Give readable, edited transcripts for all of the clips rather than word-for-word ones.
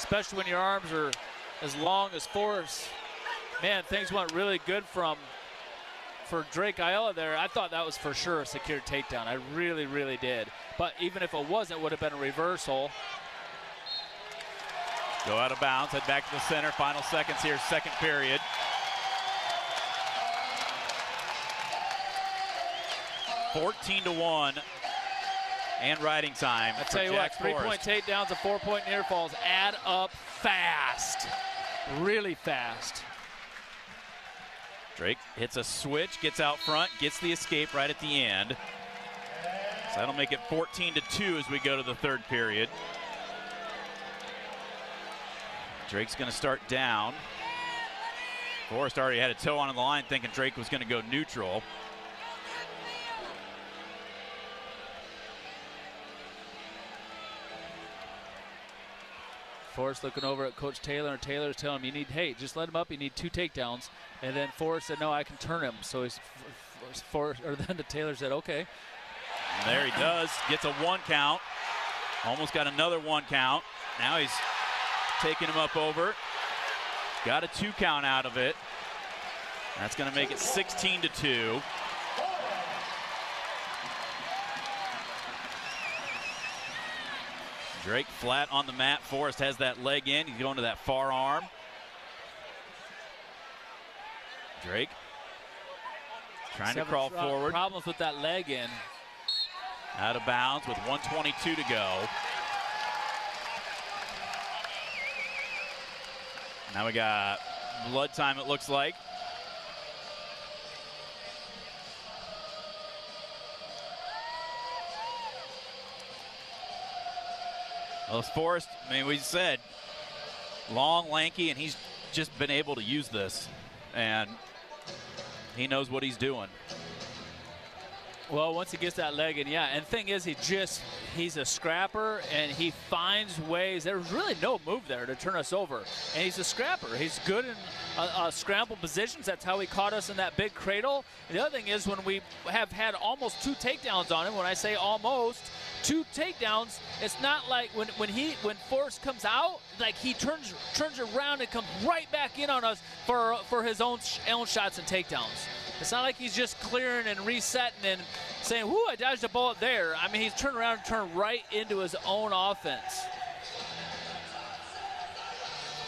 especially when your arms are as long as Forrest. Man, things went really good for Drake Ayala there. I thought that was for sure a secured takedown. I really, really did. But even if it wasn't, it would have been a reversal. Go out of bounds, head back to the center. Final seconds here, second period. (14-1) and riding time. I tell you what, 3-point takedowns and 4-point near falls add up fast, really fast. Drake hits a switch, gets out front, gets the escape right at the end. So that'll make it 14-2 as we go to the third period. Drake's going to start down. Forrest already had a toe on the line, thinking Drake was going to go neutral. Forrest looking over at Coach Taylor, and Taylor's telling him, hey, just let him up. You need 2 takedowns. And then Forrest said, no, I can turn him. So then the Taylor said, okay. And there he does. Gets a 1 count. Almost got another 1 count. Now he's taking him up over. Got a 2 count out of it. That's going to make it 16-2. Drake flat on the mat. Forrest has that leg in. He's going to that far arm. Drake trying to crawl forward. Problems with that leg in. Out of bounds with 1:22 to go. Now we got blood time, it looks like. Well, Forrest, I mean, we said long, lanky, and he's just been able to use this, and he knows what he's doing. Well, once he gets that leg in, yeah. And the thing is, he's a scrapper, and he finds ways. There's really no move there to turn us over. And he's a scrapper. He's good in scramble positions. That's how he caught us in that big cradle. And the other thing is, when we have had almost 2 takedowns on him, when I say almost 2 takedowns, it's not like when Forrest comes out, like he turns around and comes right back in on us for his own shots and takedowns. It's not like he's just clearing and resetting and saying, whoo, I dodged a bullet there. I mean, he's turned around and turned right into his own offense.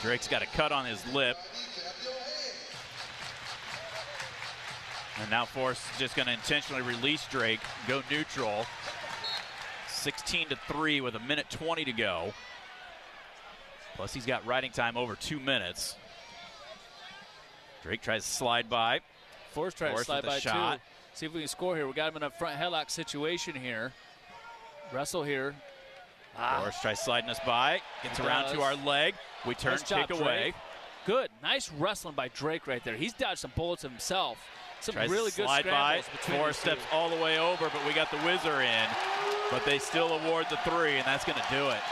Drake's got a cut on his lip. And now Forrest is just going to intentionally release Drake, go neutral. 16-3 with 1:20 to go. Plus he's got riding time over 2 minutes. Drake tries to slide by. Forrest tries to slide by too. See if we can score here. We got him in a front headlock situation here. Wrestle here. Forrest tries sliding us by. Gets around to our leg. We turn, nice take job, away. Drake. Good. Nice wrestling by Drake right there. He's dodged some bullets himself. Some Tries really good scrambles between Forrest steps all the way over, but we got the whizzer in. But they still award the 3, and that's going to do it.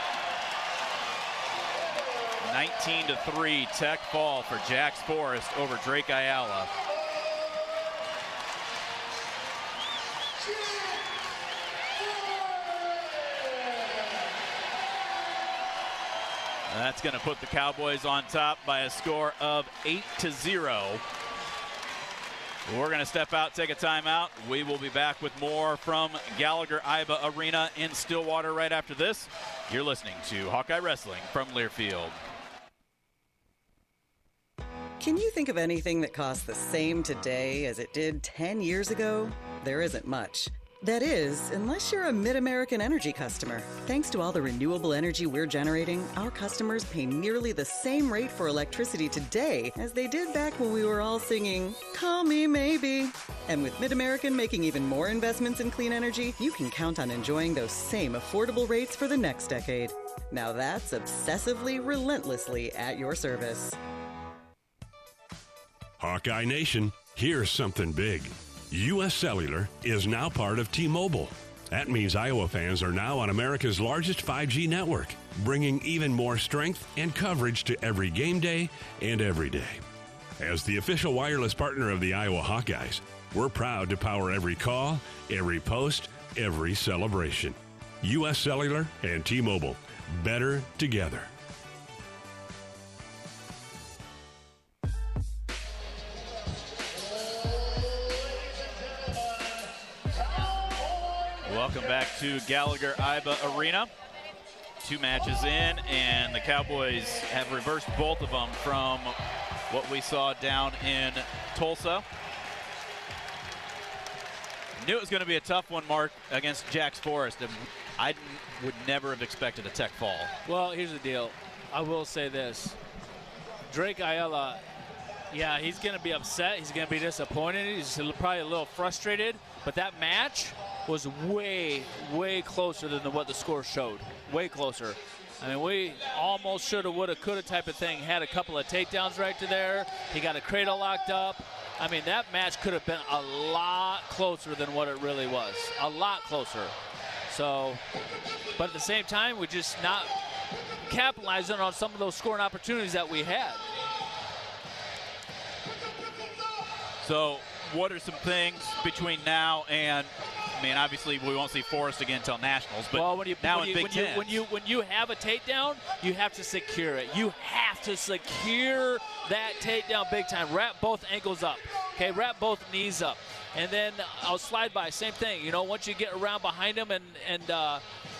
19-3 tech fall for Jax Forrest over Drake Ayala. And that's going to put the Cowboys on top by a score of 8-0. We're going to step out, take a timeout. We will be back with more from Gallagher-Iba Arena in Stillwater right after this. You're listening to Hawkeye Wrestling from Learfield. Can you think of anything that costs the same today as it did 10 years ago? There isn't much. That is, unless you're a Mid-American Energy customer. Thanks to all the renewable energy we're generating, our customers pay nearly the same rate for electricity today as they did back when we were all singing, "Call Me Maybe." And with Mid-American making even more investments in clean energy, you can count on enjoying those same affordable rates for the next decade. Now that's obsessively, relentlessly at your service. Hawkeye Nation, here's something big. U.S. Cellular is now part of T-Mobile. That means Iowa fans are now on America's largest 5G network, bringing even more strength and coverage to every game day and every day. As the official wireless partner of the Iowa Hawkeyes, we're proud to power every call, every post, every celebration. U.S. Cellular and T-Mobile, better together. Welcome back to Gallagher Iba Arena. 2 matches in, and the Cowboys have reversed both of them from what we saw down in Tulsa. Knew it was going to be a tough one, Mark, against Jack's Forrest, and I would never have expected a Tech fall. Well, here's the deal. I will say this. Drake Ayala, yeah, he's going to be upset. He's going to be disappointed. He's probably a little frustrated. But that match was way, way closer than what the score showed. Way closer. I mean, we almost shoulda, woulda, coulda type of thing. Had a couple of takedowns right to there. He got a cradle locked up. I mean, that match could have been a lot closer than what it really was. A lot closer. So, but at the same time, we're just not capitalizing on some of those scoring opportunities that we had. So, what are some things between now and, I mean, obviously we won't see Forrest again until Nationals, but well, when you have a takedown, you have to secure it. You have to secure that takedown big time. Wrap both ankles up, okay? Wrap both knees up. And then I'll slide by, same thing. You know, once you get around behind him and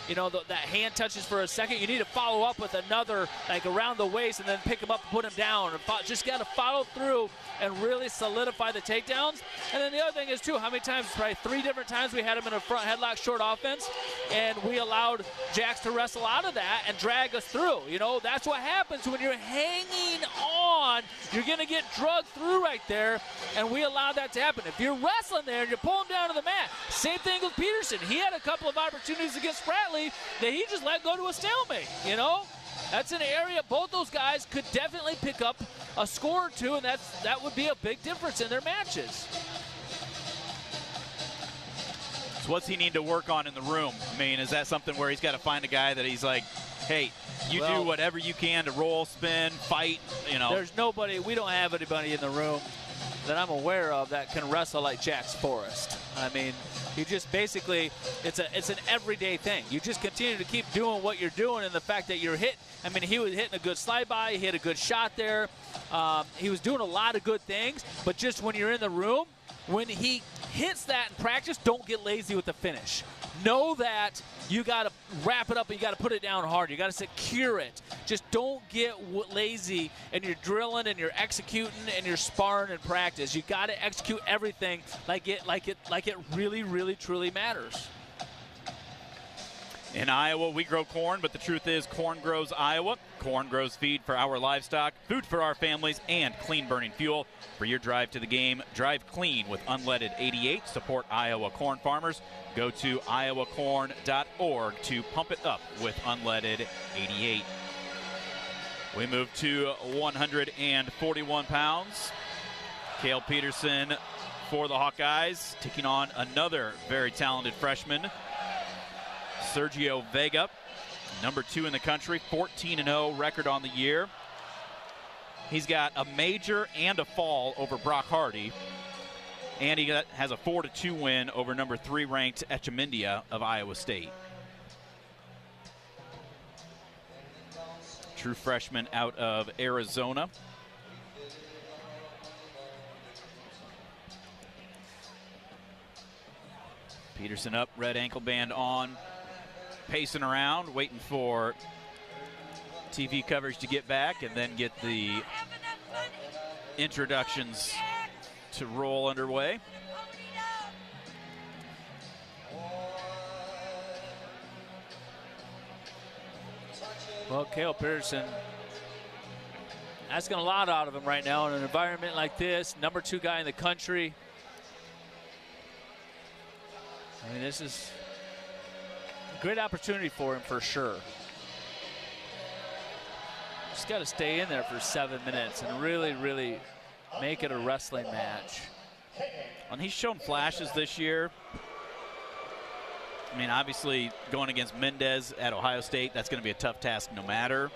you know, that hand touches for a second, you need to follow up with another, like around the waist, and then pick him up and put him down. Just got to follow through and really solidify the takedowns. And then the other thing is, too, how many times, probably 3 different times we had him in a front headlock short offense, and we allowed Jax to wrestle out of that and drag us through. You know, that's what happens when you're hanging on. You're going to get drugged through right there, and we allowed that to happen. If you're wrestling there and you pull him down to the mat, same thing with Peterson. He had a couple of opportunities against Spratley that he just let go to a stalemate, you know? That's an area both those guys could definitely pick up a score or two, and that would be a big difference in their matches. So what's he need to work on in the room? I mean, is that something where he's got to find a guy that he's like, hey, you do whatever you can to roll, spin, fight, you know? There's nobody, we don't have anybody in the room that I'm aware of that can wrestle like Jack's Forrest. I mean, you just basically, it's an everyday thing. You just continue to keep doing what you're doing, and the fact that you're hit. I mean, he was hitting a good slide by, he hit a good shot there. He was doing a lot of good things, but just when you're in the room, when he hits that in practice, don't get lazy with the finish. Know that you got to wrap it up and you got to put it down hard. You got to secure it. Just don't get lazy and you're drilling and you're executing and you're sparring in practice. You got to execute everything like it really, really, truly matters. In Iowa, we grow corn, but the truth is corn grows Iowa. Corn grows feed for our livestock, food for our families, and clean-burning fuel. For your drive to the game, drive clean with Unleaded 88. Support Iowa corn farmers. Go to iowacorn.org to pump it up with Unleaded 88. We move to 141 pounds. Kale Peterson for the Hawkeyes, taking on another very talented freshman, Sergio Vega, number 2 in the country, 14-0 record on the year. He's got a major and a fall over Brock Hardy, and he has a 4-2 win over number 3 ranked Echemindia of Iowa State. True freshman out of Arizona. Peterson up, red ankle band on, pacing around, waiting for TV coverage to get back and then get the introductions to roll underway. Well, Kale Peterson asking a lot out of him right now in an environment like this. Number 2 guy in the country. I mean, this is a great opportunity for him for sure. Just got to stay in there for 7 minutes and really, really make it a wrestling match. And he's shown flashes this year. I mean, obviously, going against Mendez at Ohio State, that's going to be a tough task no matter.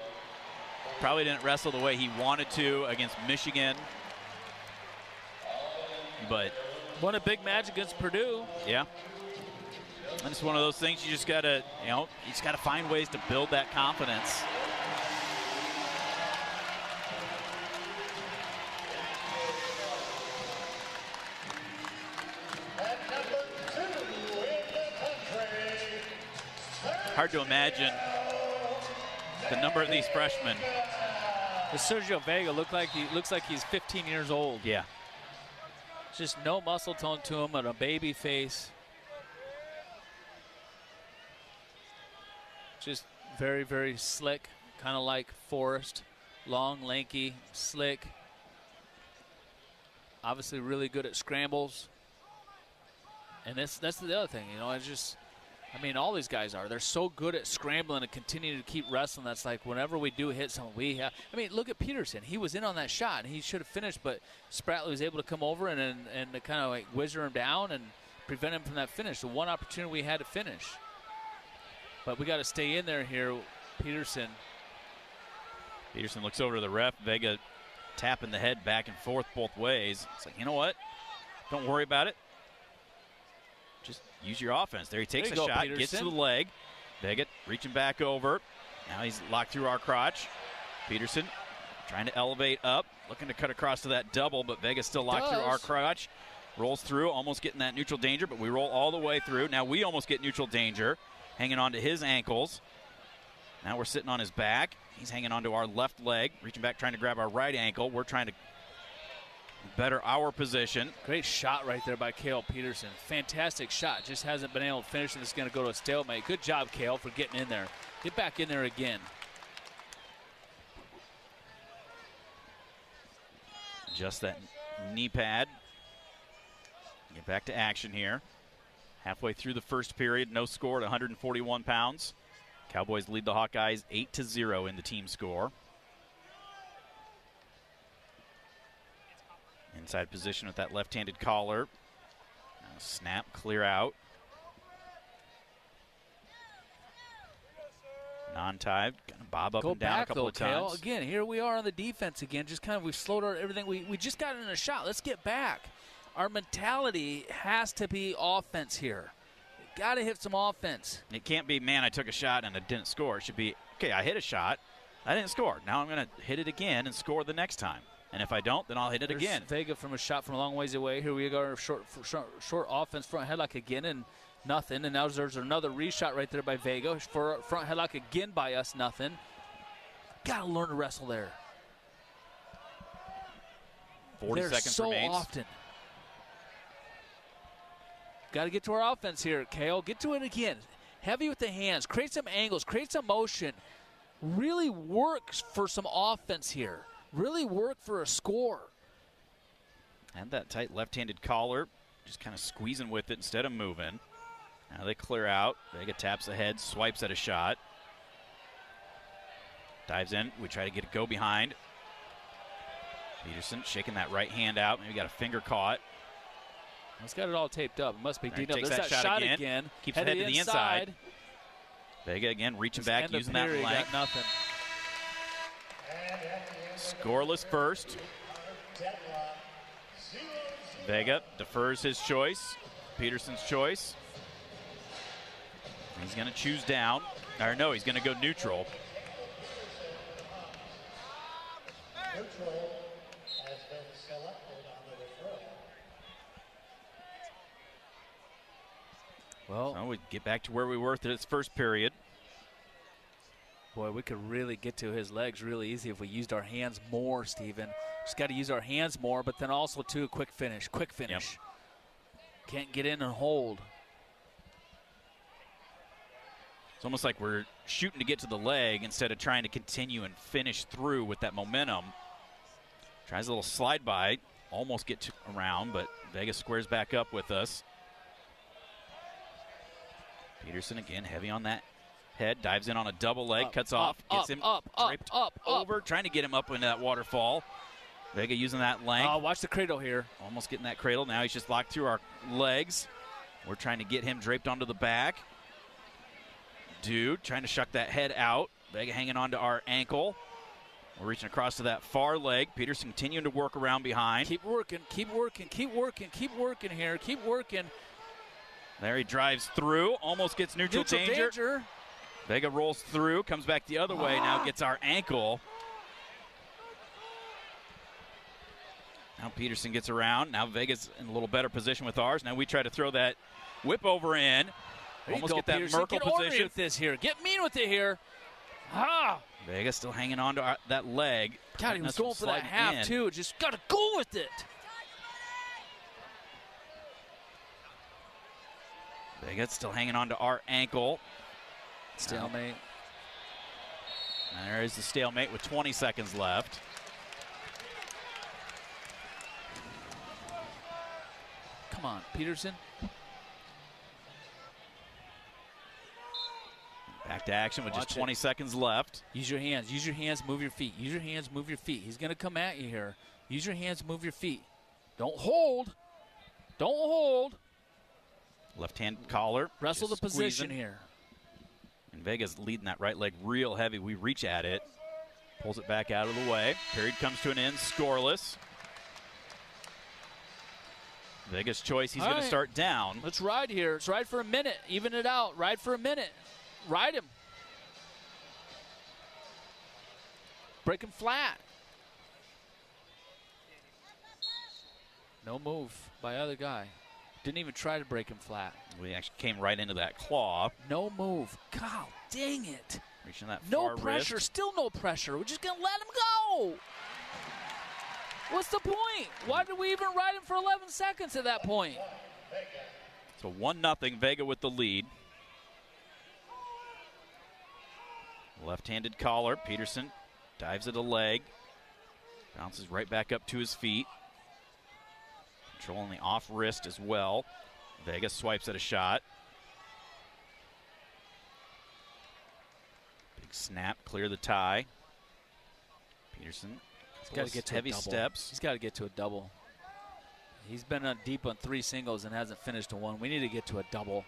Probably didn't wrestle the way he wanted to against Michigan. But won a big match against Purdue. Yeah. And it's one of those things you just got to, you just got to find ways to build that confidence. Hard to imagine the number of these freshmen. The Sergio Vega looks like he's 15 years old. Yeah. Just no muscle tone to him and a baby face. Just very, very slick, kind of like Forrest. Long, lanky, slick. Obviously really good at scrambles. And that's the other thing, you know, I mean, all these guys are. They're so good at scrambling and continuing to keep wrestling. That's like whenever we do hit someone, I mean, look at Peterson. He was in on that shot, and he should have finished, but Spratley was able to come over and kind of like whizzer him down and prevent him from that finish. The one opportunity we had to finish. But we got to stay in there here. Peterson looks over to the ref. Vega tapping the head back and forth both ways. It's like, you know what? Don't worry about it. Just use your offense. There he takes a shot, Peterson. gets to the leg. Vega reaching back over. Now he's locked through our crotch. Peterson trying to elevate up, looking to cut across to that double, but Vega still locked through our crotch. Rolls through, almost getting that neutral danger, but we roll all the way through. Now we almost get neutral danger, hanging on to his ankles. Now we're sitting on his back. He's hanging onto our left leg, reaching back, trying to grab our right ankle. We're trying to better our position. Great shot right there by Kale Peterson. Fantastic shot. Just hasn't been able to finish, and it's going to go to a stalemate. Good job, Kale, for getting in there. Get back in there again. Just that knee pad. Get back to action here. Halfway through the first period, no score at 141 pounds. Cowboys lead the Hawkeyes 8-0 in the team score. Inside position with that left-handed collar. Now snap, clear out. Non-tied, gonna bob up and down a couple of times. Kale. Again, here we are on the defense again. Just kind of, we've slowed our everything. We just got in a shot. Let's get back. Our mentality has to be offense here. Got to hit some offense. It can't be, man, I took a shot and I didn't score. It should be, okay, I hit a shot, I didn't score. Now I'm going to hit it again and score the next time. And if I don't, then I'll hit it again. Vega from a shot from a long ways away. Here we go, short offense, front headlock again, and nothing. And now there's another reshot right there by Vega. For front headlock again by us, nothing. Got to learn to wrestle there. 40 seconds so remains. Often. Got to get to our offense here, Kale. Get to it again. Heavy with the hands. Create some angles. Create some motion. Really work for some offense here. Really work for a score. And that tight left-handed collar, just kind of squeezing with it instead of moving. Now they clear out. Vega taps ahead, swipes at a shot. Dives in. We try to get a go behind. Peterson shaking that right hand out. Maybe got a finger caught. It's got it all taped up. It must be deep. There's that shot again. Keeps the head to the inside. Vega again reaching back, using that length. Nothing. Scoreless first. Vega defers his choice. Peterson's choice. He's going to choose down. Or no, he's going to go neutral. Neutral has been selected on the referral. Well, so we get back to where we were through this first period. Boy, we could really get to his legs really easy if we used our hands more, Steven. Just got to use our hands more, but then also, too, quick finish. Quick finish. Yep. Can't get in and hold. It's almost like we're shooting to get to the leg instead of trying to continue and finish through with that momentum. Tries a little slide by, almost get around, but Vega squares back up with us. Peterson again, heavy on that head, dives in on a double leg, cuts off, gets him draped over, trying to get him up into that waterfall. Vega using that length. Oh, watch the cradle here. Almost getting that cradle. Now he's just locked through our legs. We're trying to get him draped onto the back. Dude trying to shuck that head out. Vega hanging onto our ankle. We're reaching across to that far leg. Peterson continuing to work around behind. Keep working, keep working, keep working, keep working here, keep working. There he drives through, almost gets neutral danger. Vega rolls through, comes back the other way, now gets our ankle. Now Peterson gets around. Now Vega's in a little better position with ours. Now we try to throw that whip over in. There Almost you go, get that Peterson. Merrill Get ornery position. with this here. Get mean with it here. Ah! Vega still hanging on to that leg. God, he was going for that Sliding half, in. too. Just got to go with it. Vega still hanging on to our ankle. Stalemate. And there is the stalemate with 20 seconds left. Come on, Peterson. Back to action with Watch just 20 seconds left. Use your hands. Use your hands. Move your feet. Use your hands. Move your feet. He's going to come at you here. Use your hands. Move your feet. Don't hold. Don't hold. Left-hand collar. Wrestle the just position squeezing. here. And Vega's leading that right leg real heavy. We reach at it. Pulls it back out of the way. Period comes to an end, scoreless. Vega's choice, he's going to start down. Let's ride here. Let's ride for a minute. Even it out. Ride for a minute. Ride him. Break him flat. No move by other guy. Didn't even try to break him flat. We actually came right into that claw. No move. God dang it. Reaching that No far pressure. wrist. Still no pressure. We're just going to let him go. What's the point? Why did we even ride him for 11 seconds at that point? So 1-0, Vega with the lead. Left-handed collar. Peterson dives at a leg. Bounces right back up to his feet. Controlling the off wrist as well. Vega swipes at a shot. Big snap, clear the tie. Peterson He's got to get to heavy a double. steps. He's got to get to a double. He's been deep on 3 singles and hasn't finished a one. We need to get to a double.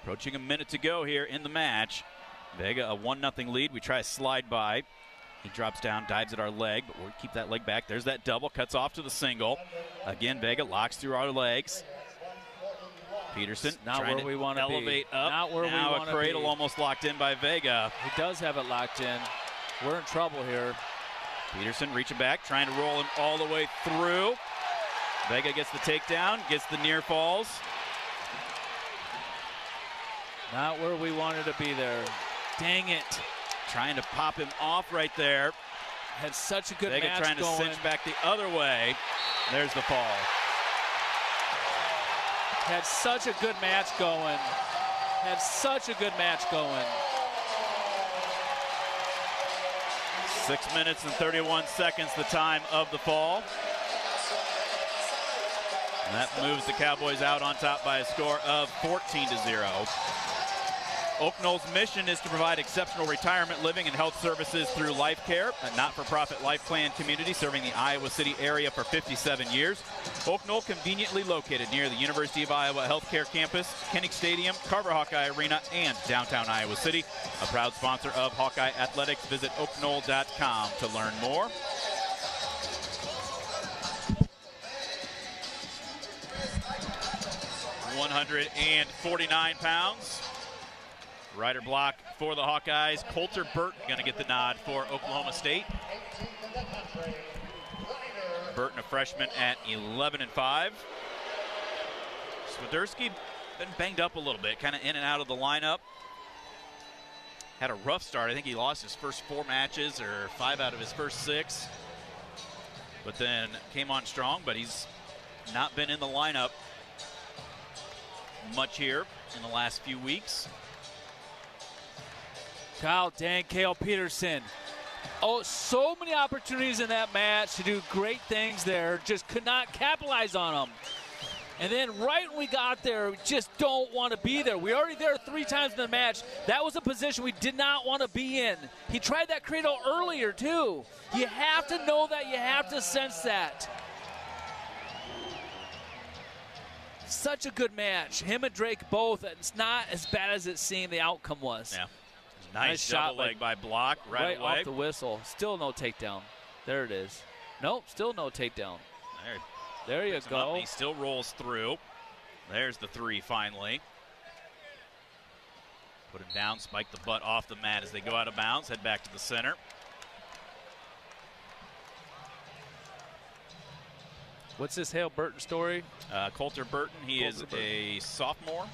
Approaching a minute to go here in the match. Vega a 1-0 lead. We try a slide by. He drops down, dives at our leg, but we'll keep that leg back. There's that double, cuts off to the single. Again, Vega locks through our legs. Peterson Not trying where to we want to elevate be. up. Not where now we want a to be. cradle almost locked in by Vega. He does have it locked in. We're in trouble here. Peterson reaching back, trying to roll him all the way through. Vega gets the takedown, gets the near falls. Not where we wanted to be there. Dang it. Trying to pop him off right there. Had such a good Vega match trying to going. cinch back the other way. There's the fall. Had such a good match going. Had such a good match going. 6 minutes and 31 seconds, the time of the fall. And that moves the Cowboys out on top by a score of 14-0. Oak Knoll's mission is to provide exceptional retirement living and health services through Life Care, a not-for-profit life plan community serving the Iowa City area for 57 years. Oak Knoll conveniently located near the University of Iowa Healthcare Campus, Kinnick Stadium, Carver Hawkeye Arena, and downtown Iowa City. A proud sponsor of Hawkeye Athletics. Visit oakknoll.com to learn more. £149. Ryder block for the Hawkeyes. Coulter Burton going to get the nod for Oklahoma State. Burton, a freshman at 11-5. Swiderski been banged up a little bit, kind of in and out of the lineup. Had a rough start. I think he lost his first 4 matches or 5 out of his first 6. But then came on strong, but he's not been in the lineup much here in the last few weeks. Kale Peterson. Oh, so many opportunities in that match to do great things there. Just could not capitalize on them. And then right when we got there, we just don't want to be there. We were already there 3 times in the match. That was a position we did not want to be in. He tried that cradle earlier, too. You have to know that. You have to sense that. Such a good match. Him and Drake both. It's not as bad as it seemed the outcome was. Yeah. Nice shot double leg by Block right away. Off the whistle. Still no takedown. There it is. Nope, still no takedown. There you go. He still rolls through. There's the 3 finally. Put him down, spike the butt off the mat as they go out of bounds, head back to the center. What's this Hale Burton story? Coulter Burton, he is a sophomore.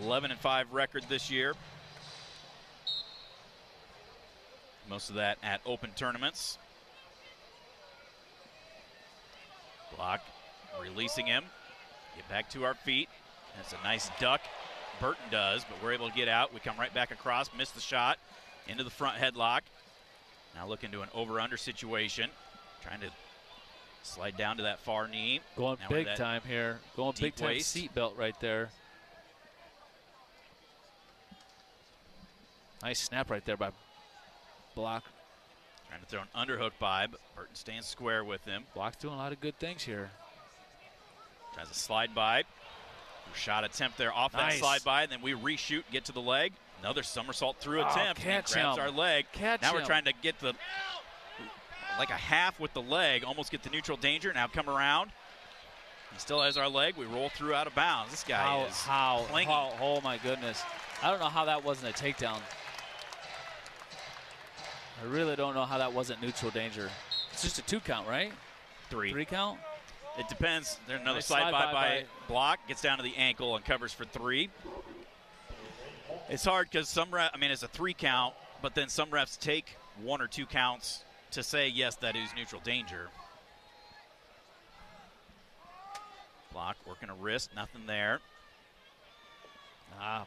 11-5 record this year. Most of that at open tournaments. Block, releasing him. Get back to our feet. That's a nice duck. Burton does, but we're able to get out. We come right back across, miss the shot, into the front headlock. Now looking to an over-under situation. Trying to slide down to that far knee. Going now big time here. Going big time waist. seat belt right there. Nice snap right there by Block. Trying to throw an underhook by, but Burton stands square with him. Block's doing a lot of good things here. Tries to slide by. Shot attempt there off that slide by, and then we reshoot, get to the leg. Another somersault through attempt. And grabs our leg. Now we're trying to get the like a half with the leg, almost get the neutral danger. Now come around. He still has our leg. We roll through out of bounds. This guy is clingy. Oh my goodness. I don't know how that wasn't a takedown. I really don't know how that wasn't neutral danger. It's just a 2 count, right? 3. 3 count? It depends. There's another slide by Block. Gets down to the ankle and covers for 3. It's hard because some refs, I mean, it's a 3 count, but then some refs take 1 or 2 counts to say, yes, that is neutral danger. Block working a wrist, nothing there.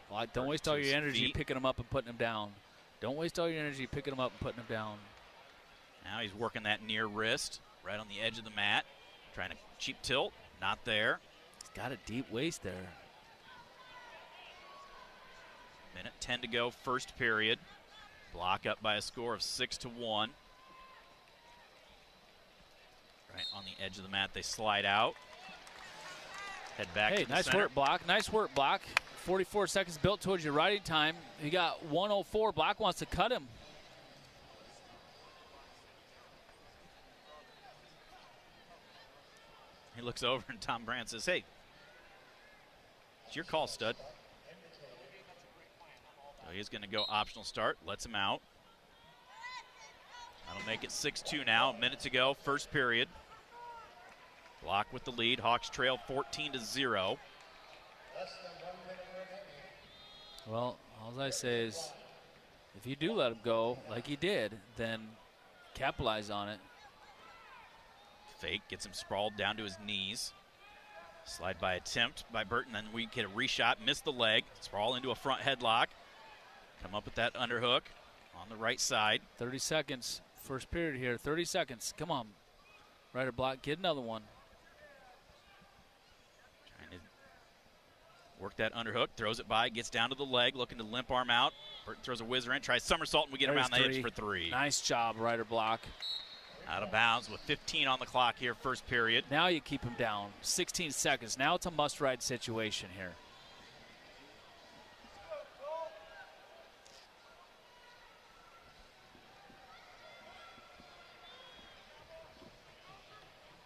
Block, don't waste all your energy picking him up and putting him down. Don't waste all your energy picking him up and putting him down. Now he's working that near wrist, right on the edge of the mat. Trying to cheap tilt, not there. He's got a deep waist there. Minute 10 to go, first period. Block up by a score of 6-1. Right on the edge of the mat, they slide out. Head back to the nice center. work, Block. Nice work, Block. 44 seconds built towards your riding time. He got 104. Block wants to cut him. He looks over and Tom Brandt says, hey, it's your call, stud. So he's going to go optional start, lets him out. That'll make it 6-2 now, a minute to go, first period. Block with the lead, Hawks trail 14-0. Well, all I say is if you do let him go like he did, then capitalize on it. Fake, gets him sprawled down to his knees. Slide by attempt by Burton, then we get a reshot, miss the leg. Sprawl into a front headlock. Come up with that underhook on the right side. 30 seconds, first period here, 30 seconds. Come on, Ryder Block, get another one. Trying to work that underhook, throws it by, gets down to the leg, looking to limp arm out. Burton throws a whizzer in, tries somersault, and we get around the edge for 3. Nice job, Ryder Block. Out of bounds with 15 on the clock here, first period. Now you keep him down. 16 seconds. Now it's a must-ride situation here.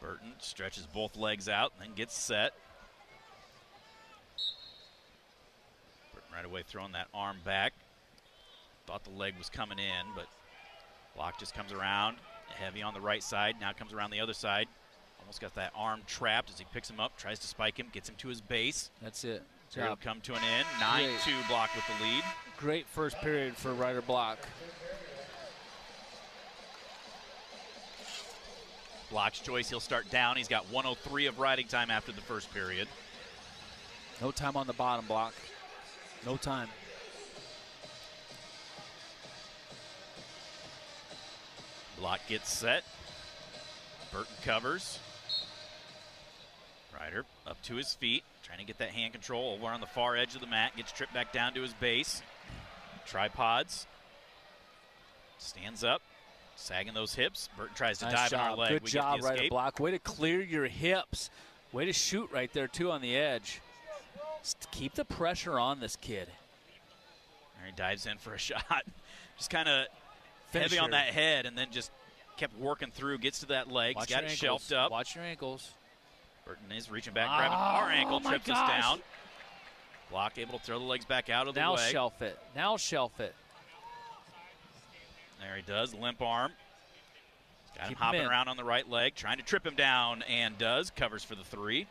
Burton stretches both legs out and then gets set. Burton right away throwing that arm back. Thought the leg was coming in, but Block just comes around. Heavy on the right side, now comes around the other side. Almost got that arm trapped as he picks him up, tries to spike him, gets him to his base. That's it. Job. Come to an end. 9-2 Block with the lead. Great first period for Ryder Block. Block's choice, he'll start down. He's got 103 of riding time after the first period. No time on the bottom, Block. No time. Block gets set. Burton covers. Ryder up to his feet, trying to get that hand control over on the far edge of the mat. Gets tripped back down to his base. Tripods. Stands up, sagging those hips. Burton tries to dive on our leg. Good job, Ryder Block. Way to clear your hips. Way to shoot right there, too, on the edge. Just keep the pressure on this kid. There he dives in for a shot. Just kind of heavy on that head, and then just kept working through, gets to that leg. He's got it shelved up. Watch your ankles. Burton is reaching back, grabbing our ankle, trips us down. Block able to throw the legs back out of the way. Now shelf it. Now shelf it. There he does, limp arm. Got him hopping around on the right leg, trying to trip him down, and does. Covers for the 3.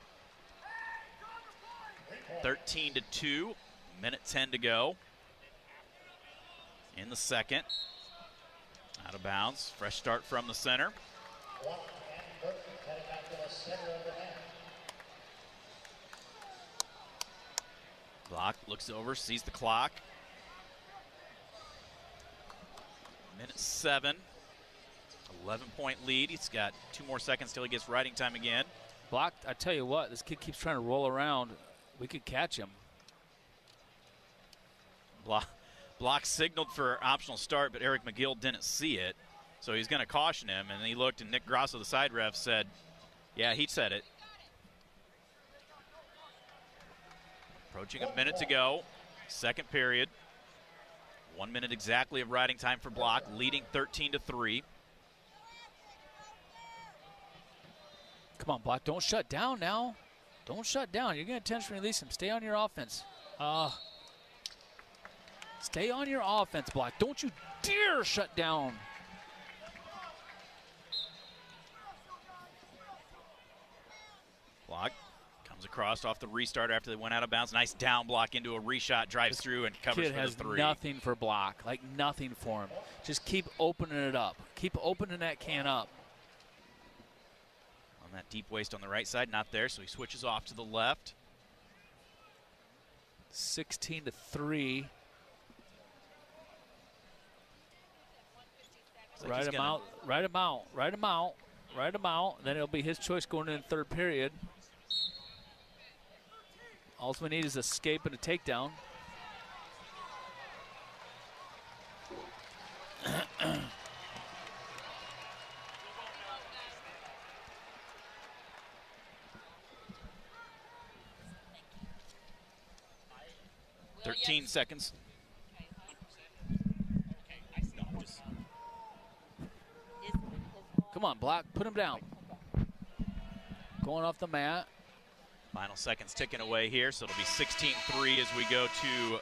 13-2, minute 10 to go in the second. Out of bounds, fresh start from the center. Block, looks over, sees the clock. Minute 7, 11-point lead. He's got 2 more seconds till he gets riding time again. Block, I tell you what, this kid keeps trying to roll around. We could catch him. Block signaled for optional start, but Eric McGill didn't see it. So he's going to caution him, and he looked, and Nick Grosso, the side ref, said, yeah, he said it. Approaching a minute to go, second period. 1 minute exactly of riding time for Block, leading 13-3. Come on, Block, don't shut down now. Don't shut down. You're going to intentionally release him. Stay on your offense. Stay on your offense, Block. Don't you dare shut down. Block comes across off the restart after they went out of bounds. Nice down block into a reshot, drives through and covers for the 3. Kid has nothing for Block, like nothing for him. Just keep opening it up. Keep opening that can up. On that deep waist on the right side, not there, so he switches off to the left. 16-3. Ride him out, ride him out, ride him out, ride him out. Then it'll be his choice going into the third period. All we need is escape and a takedown. $13 seconds. Come on, Block, put him down. Going off the mat. Final seconds ticking away here, so it'll be 16-3 as we go to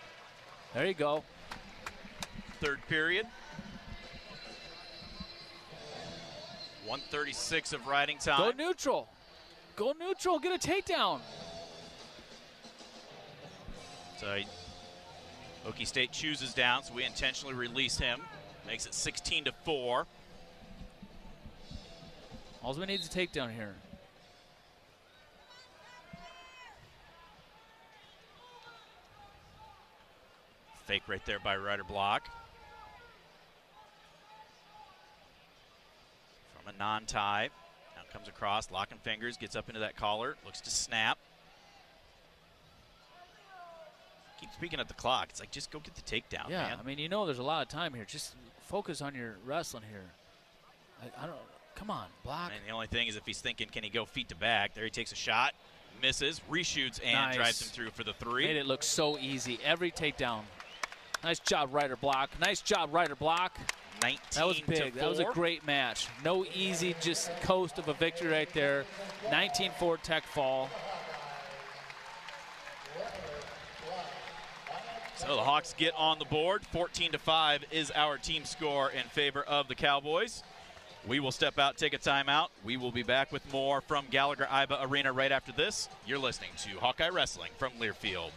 there you go. Third period. 1:36 of riding time. Go neutral. Go neutral, get a takedown. So Okie State chooses down, so we intentionally release him. Makes it 16-4. All we need is a takedown here. Fake right there by Ryder Block. From a non-tie. Now comes across, locking fingers, gets up into that collar, looks to snap. Keep speaking at the clock. It's like, just go get the takedown, yeah, man. I mean, you know there's a lot of time here. Just focus on your wrestling here. I don't, come on, Block. And the only thing is if he's thinking, can he go feet to back? There he takes a shot, misses, reshoots, and drives him through for the 3. Made it look so easy. Every takedown. Nice job, Ryder Block. Nice job, Ryder Block. 19-4. That was big. That was a great match. No easy, just coast of a victory right there. 19-4 tech fall. So the Hawks get on the board. 14-5 is our team score in favor of the Cowboys. We will step out, take a timeout. We will be back with more from Gallagher-Iba Arena right after this. You're listening to Hawkeye Wrestling from Learfield.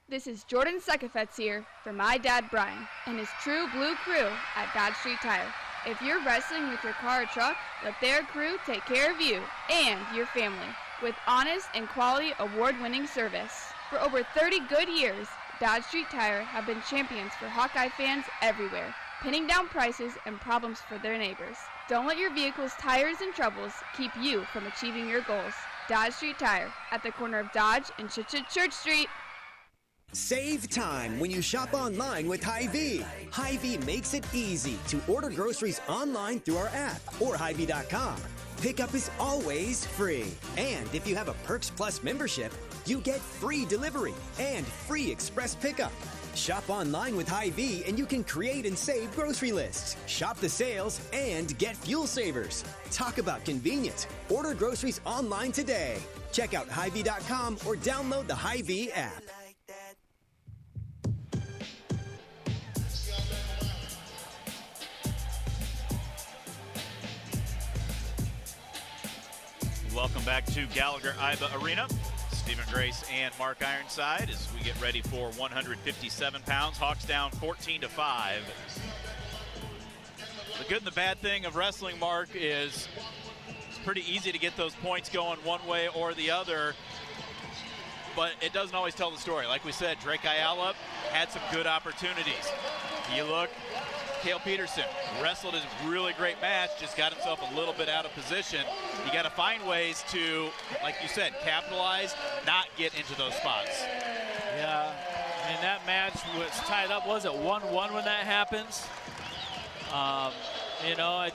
This is Jordan Sekafetz here for my dad Brian and his True Blue crew at Dodge Street Tire. If you're wrestling with your car or truck, let their crew take care of you and your family with honest and quality award-winning service. For over 30 good years, Dodge Street Tire have been champions for Hawkeye fans everywhere, pinning down prices and problems for their neighbors. Don't let your vehicle's tires and troubles keep you from achieving your goals. Dodge Street Tire at the corner of Dodge and Church Street. Save time when you shop online with Hy-Vee. Hy-Vee makes it easy to order groceries online through our app or Hy-Vee.com. Pickup is always free. And if you have a Perks Plus membership, you get free delivery and free express pickup. Shop online with Hy-Vee and you can create and save grocery lists. Shop the sales and get fuel savers. Talk about convenience. Order groceries online today. Check out Hy-Vee.com or download the Hy-Vee app. back to Gallagher Iba Arena. Stephen Grace and Mark Ironside as we get ready for 157 pounds. Hawks down 14-5. The good and the bad thing of wrestling, Mark, is it's pretty easy to get those points going one way or the other, but it doesn't always tell the story. Like we said, Drake Ayala had some good opportunities. You look, Kale Peterson wrestled his really great match, just got himself a little bit out of position. You got to find ways to, like you said, capitalize, not get into those spots. Yeah, I mean, that match was tied up. Was it 1-1 when that happens? You know,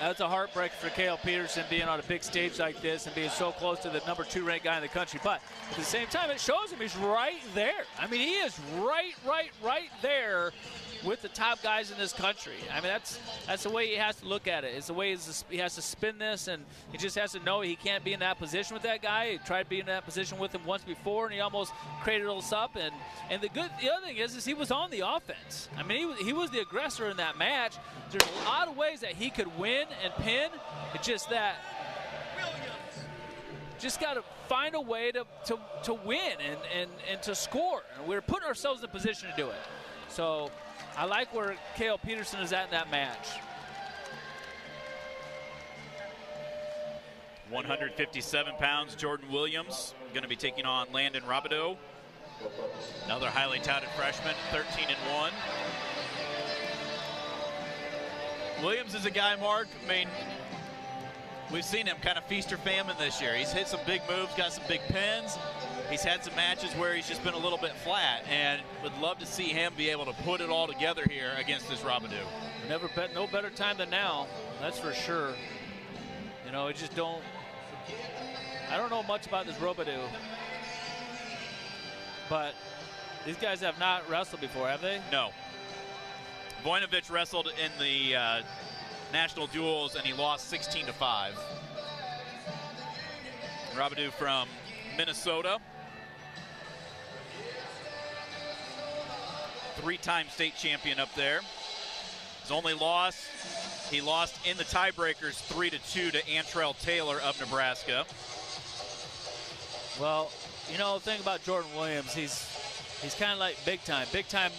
that's a heartbreak for Kale Peterson being on a big stage like this and being so close to the number 2 ranked guy in the country. But at the same time, it shows him he's right there. I mean, he is right there with the top guys in this country. I mean, that's the way he has to look at it. It's the way he has to spin this, and he just has to know he can't be in that position with that guy. He tried to be in that position with him once before, and he almost cradled us up. And the other thing is he was on the offense. I mean, he was the aggressor in that match. There's a lot of ways that he could win and pin. It's just that just got to find a way to win and to score. And we're putting ourselves in a position to do it. So I like where Kale Peterson is at in that match. 157 pounds, Jordan Williams going to be taking on Landon Robledo. Another highly touted freshman, 13-1. Williams is a guy, Mark, I mean, we've seen him kind of feast or famine this year. He's hit some big moves, got some big pins. He's had some matches where he's just been a little bit flat, and would love to see him be able to put it all together here against this Robledo. Never bet no better time than now, that's for sure. You know, I don't know much about this Robledo, but these guys have not wrestled before, have they? No. Voinovich wrestled in the national duels, and he lost 16-5. Robledo from Minnesota. 3-time state champion up there. His only loss, he lost in the tiebreakers 3-2 to Antrell Taylor of Nebraska. Well, you know, the thing about Jordan Williams, he's kind of like big time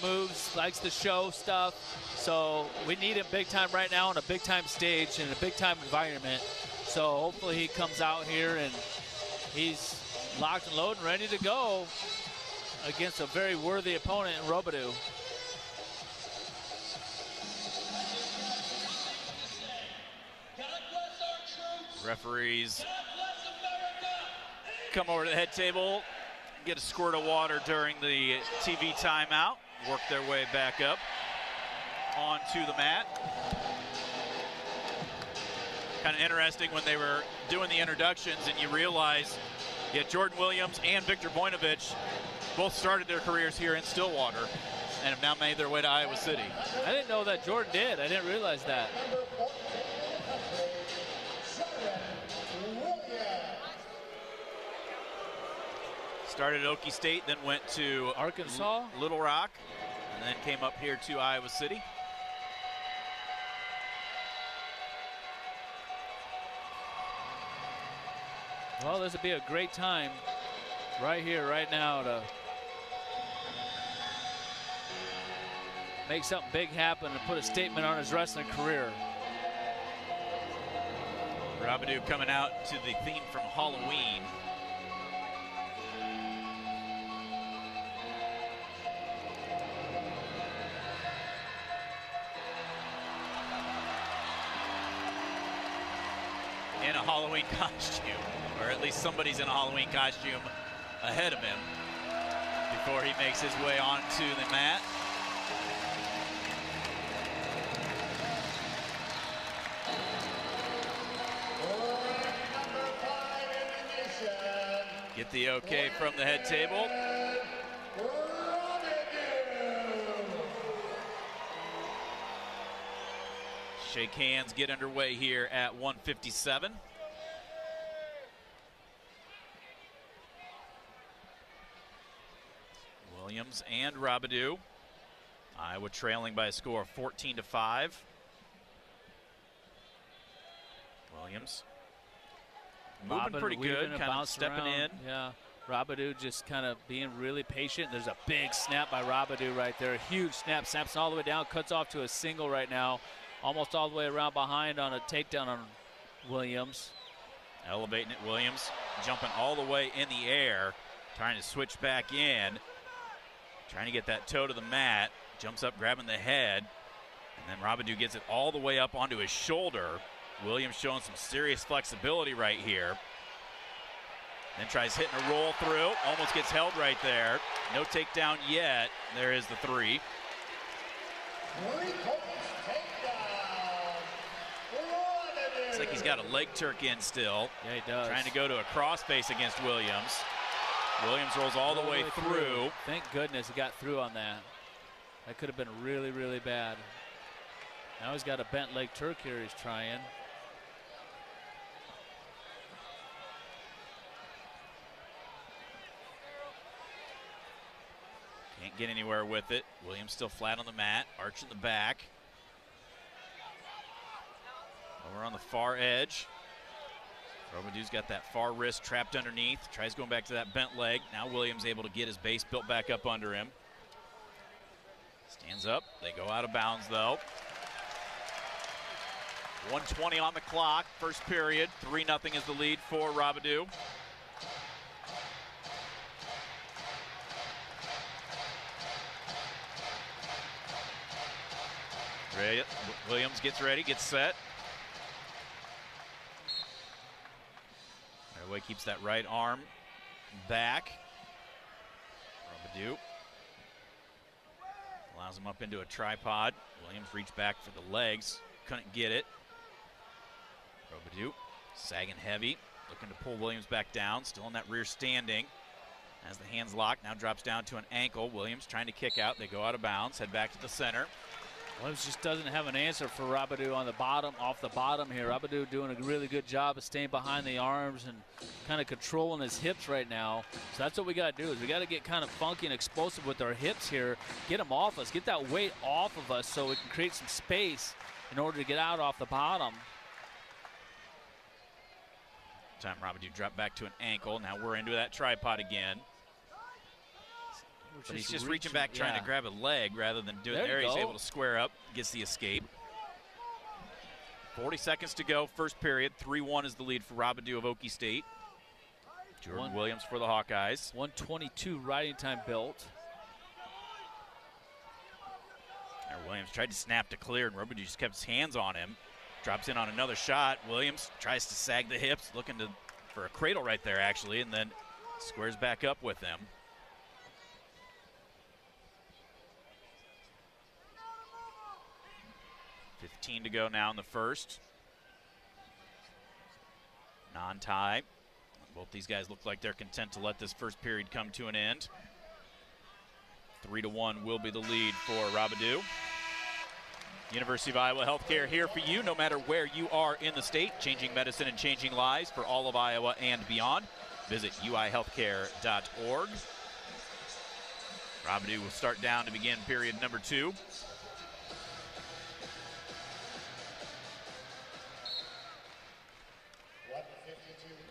moves, likes to show stuff. So we need him big time right now on a big time stage in a big time environment. So hopefully he comes out here and he's locked and loaded and ready to go against a very worthy opponent in Robledo. Referees come over to the head table, get a squirt of water during the TV timeout, work their way back up onto the mat. Kind of interesting when they were doing the introductions and you realize Jordan Williams and Victor Voinovich both started their careers here in Stillwater and have now made their way to Iowa City. I didn't know that Jordan did. I didn't realize that. Started at Okie State, then went to Arkansas, Little Rock, and then came up here to Iowa City. Well, this would be a great time right here, right now to make something big happen and put a statement on his wrestling career. Robledo coming out to the theme from Halloween. In a Halloween costume, or at least somebody's in a Halloween costume ahead of him before he makes his way onto the mat. Get the okay from the head table. Shake hands, get underway here at 157. Williams and Robledo. Iowa trailing by a score of 14-5. Williams moving pretty good, kind of stepping in. Yeah. Robledo just kind of being really patient. There's a big snap by Robledo right there. Huge snap. Samson all the way down, cuts off to a single right now. Almost all the way around behind on a takedown on Williams. Elevating it, Williams jumping all the way in the air, trying to switch back in, trying to get that toe to the mat. Jumps up, grabbing the head, and then Robledo gets it all the way up onto his shoulder. Williams showing some serious flexibility right here. Then tries hitting a roll through, almost gets held right there. No takedown yet. There is the 3. Looks like he's got a leg Turk in still. Yeah, he does. Trying to go to a crossface against Williams. Williams rolls all the way through. Thank goodness he got through on that. That could have been really, really bad. Now he's got a bent leg Turk here he's trying. Can't get anywhere with it. Williams still flat on the mat, arching the back. Over on the far edge. Robledo's got that far wrist trapped underneath. Tries going back to that bent leg. Now Williams able to get his base built back up under him. Stands up. They go out of bounds, though. 1:20 on the clock. First period. 3-0 is the lead for Robledo. Williams gets ready, gets set. Right away keeps that right arm back. Robledo allows him up into a tripod. Williams reached back for the legs, couldn't get it. Robledo sagging heavy, looking to pull Williams back down, still in that rear standing. As the hands lock, now drops down to an ankle. Williams trying to kick out. They go out of bounds, head back to the center. Williams just doesn't have an answer for Robledo on the bottom, off the bottom here. Robledo doing a really good job of staying behind the arms and kind of controlling his hips right now. So that's what we got to do is we got to get kind of funky and explosive with our hips here. Get them off us. Get that weight off of us so we can create some space in order to get out off the bottom. Time Robledo dropped back to an ankle. Now we're into that tripod again. But he's just reaching back, trying to grab a leg rather than doing there. He's able to square up, gets the escape. 40 seconds to go, first period. 3-1 is the lead for Robledo of Okie State. Jordan Williams for the Hawkeyes. 1:22 riding time built. There Williams tried to snap to clear, and Robledo just kept his hands on him. Drops in on another shot. Williams tries to sag the hips, looking for a cradle right there, actually, and then squares back up with him. $15 to go now in the first. Non-tie. Both these guys look like they're content to let this first period come to an end. 3-1 will be the lead for Robledo. University of Iowa Healthcare here for you no matter where you are in the state. Changing medicine and changing lives for all of Iowa and beyond. Visit uihealthcare.org. Robledo will start down to begin period number 2.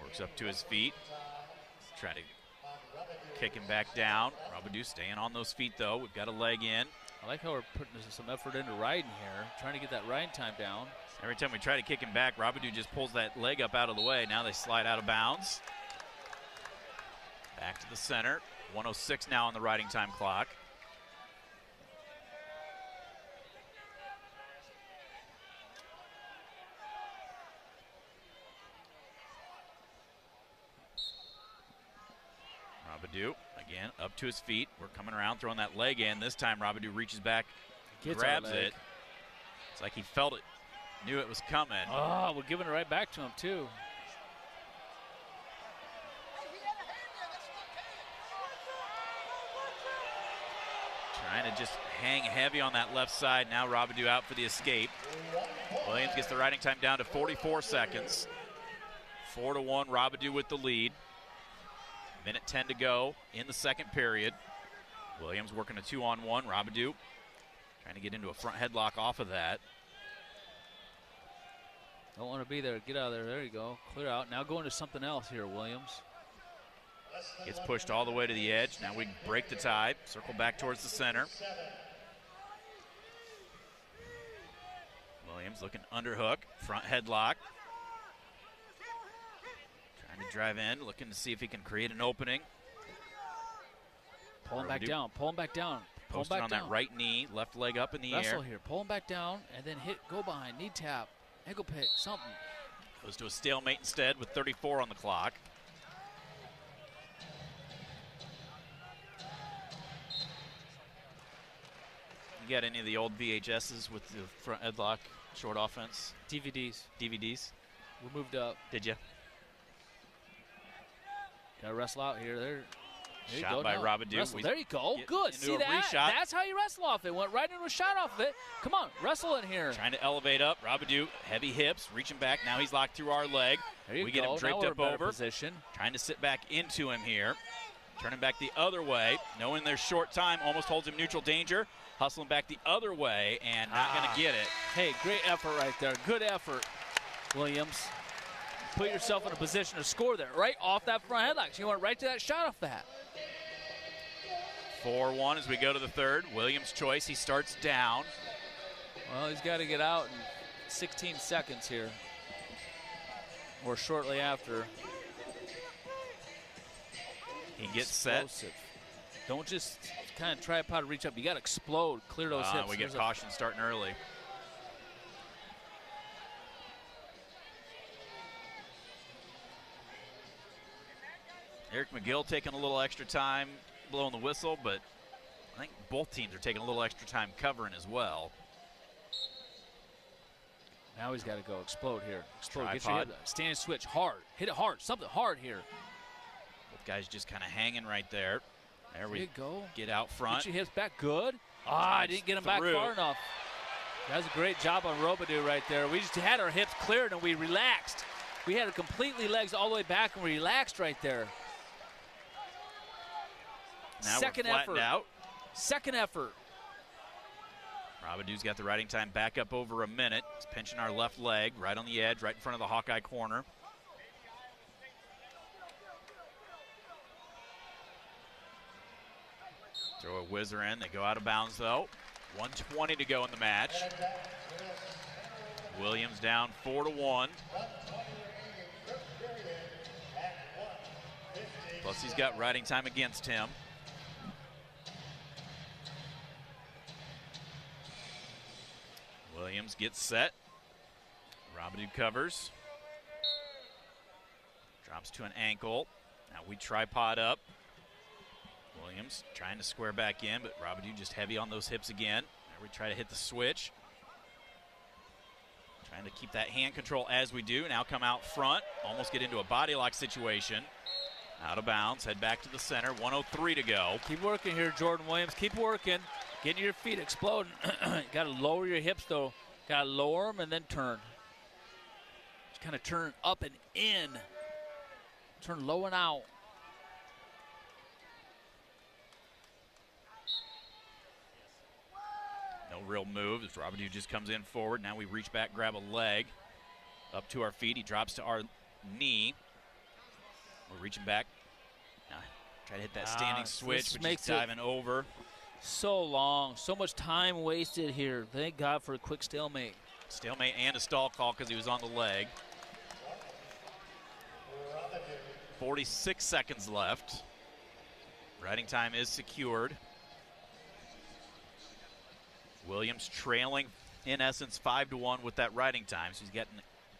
Works up to his feet. Try to kick him back down. Robledo staying on those feet, though. We've got a leg in. I like how we're putting some effort into riding here, trying to get that riding time down. Every time we try to kick him back, Robledo just pulls that leg up out of the way. Now they slide out of bounds. Back to the center. 1:06 now on the riding time clock. Robledo, again, up to his feet. We're coming around, throwing that leg in. This time, Robledo reaches back, grabs it. It's like he felt it, knew it was coming. Oh, we're giving it right back to him, too. Trying to just hang heavy on that left side. Now Robledo out for the escape. Williams gets the riding time down to 44 seconds. 4-1, Robledo with the lead. Minute 10 to go in the second period. Williams working a 2-on-1. Robledo trying to get into a front headlock off of that. Don't want to be there. Get out of there. There you go. Clear out. Now go into something else here, Williams. Gets pushed all the way to the edge. Now we break the tie. Circle back towards the center. Williams looking underhook. Front headlock. Trying to drive in. Looking to see if he can create an opening. Pull him back down. Pull him back down. Pull him Posted back on down. that right knee. Left leg up in the air. Wrestle here. Pull him back down and then hit. Go behind. Knee tap. Ankle pick. Something. Goes to a stalemate instead with 34 on the clock. You got any of the old VHSs with the front headlock, short offense? DVDs. DVDs? We moved up. Did you? Got to wrestle out here. There you Shot go. by Now, Robledo. wrestle. There you go. Get Good. into See a that? reshot. That's how you wrestle off it. Went right into a shot off of it. Come on. Wrestle in here. Trying to elevate up. Robledo, heavy hips, reaching back. Now he's locked through our leg. There you we go. get him draped now we're up in better over. Position. Trying to sit back into him here. Turning back the other way. Knowing there's short time, almost holds him neutral danger. Hustling back the other way and not going to get it. Hey, great effort right there. Good effort, Williams. Put yourself in a position to score there, right off that front headlock. So you went right to that shot off that. 4-1 as we go to the third. Williams' choice. He starts down. Well, he's got to get out in 16 seconds here, or shortly after. He gets set. Explosive. Don't just kind of tripod to reach up. You got to explode, clear those hips. We get caution starting early. Eric McGill taking a little extra time blowing the whistle, but I think both teams are taking a little extra time covering as well. Now he's got to go explode here. Explode. Tripod. Get your head. Stand and switch hard. Hit it hard. Something hard here. Both guys just kind of hanging right there. There we go. Get out front. Get your hips back. Good. I didn't get him back far enough. That was a great job on Robledo right there. We just had our hips cleared and we relaxed. We had completely legs all the way back and we relaxed right there. Now Second we're flattened effort. out. Second effort. Robledo's got the riding time back up over a minute. He's pinching our left leg right on the edge, right in front of the Hawkeye corner. Throw a whizzer in. They go out of bounds, though. 1:20 to go in the match. Williams down 4-1. Plus, he's got riding time against him. Williams gets set. Robledo covers. Drops to an ankle. Now we tripod up. Williams trying to square back in, but Robledo just heavy on those hips again. Now we try to hit the switch. Trying to keep that hand control as we do. Now come out front. Almost get into a body lock situation. Out of bounds. Head back to the center. 1:03 to go. Keep working here, Jordan Williams. Keep working. Getting your feet exploding. Got to lower your hips, though. Got to lower them and then turn. Just kind of turn up and in. Turn low and out. No real move as Robledo just comes in forward. Now we reach back, grab a leg. Up to our feet. He drops to our knee. We're reaching back. Now try to hit that standing switch, but just diving over. So long. So much time wasted here. Thank God for a quick stalemate. Stalemate and a stall call because he was on the leg. 46 seconds left. Riding time is secured. Williams trailing, in essence, 5-1 with that riding time. So he's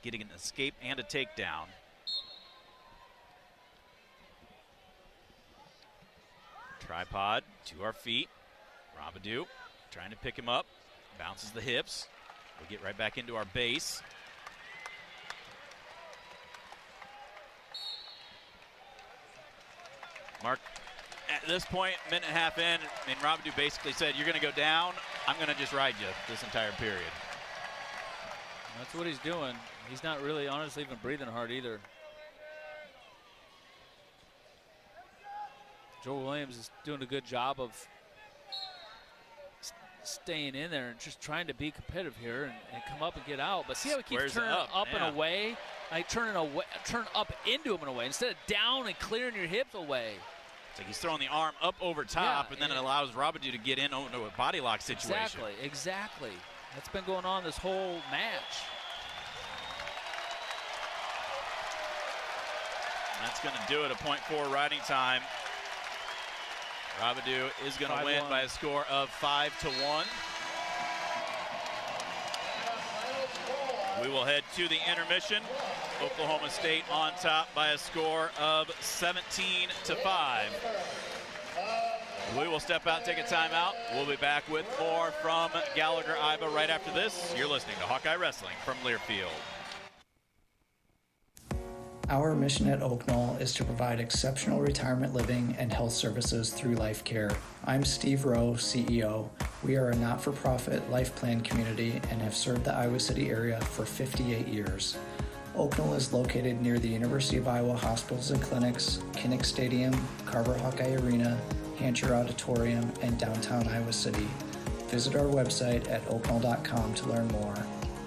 getting an escape and a takedown. Tripod to our feet. Robledo trying to pick him up. Bounces the hips. We get right back into our base. Mark, at this point, minute and a half in, and Robledo basically said, you're going to go down, I'm going to just ride you this entire period. That's what he's doing. He's not really, honestly, even breathing hard either. Joe Williams is doing a good job of staying in there and just trying to be competitive here and come up and get out. But see how he keeps Squares turning up yeah. and away? Like turn up into him and away instead of down and clearing your hips away. It's like he's throwing the arm up over top, Yeah, and then it allows Robledo to get in into a body lock situation. Exactly. That's been going on this whole match. That's going to do it, a .4 riding time. Robledo is going to win by a score of 5-1. We will head to the intermission. Oklahoma State on top by a score of 17-5. We will step out, take a timeout. We'll be back with more from Gallagher-Iba right after this. You're listening to Hawkeye Wrestling from Learfield. Our mission at Oak Knoll is to provide exceptional retirement living and health services through life care. I'm Steve Rowe, CEO. We are a not-for-profit life plan community and have served the Iowa City area for 58 years. Oak Knoll is located near the University of Iowa Hospitals and Clinics, Kinnick Stadium, Carver Hawkeye Arena, Hancher Auditorium, and downtown Iowa City. Visit our website at oakknoll.com to learn more.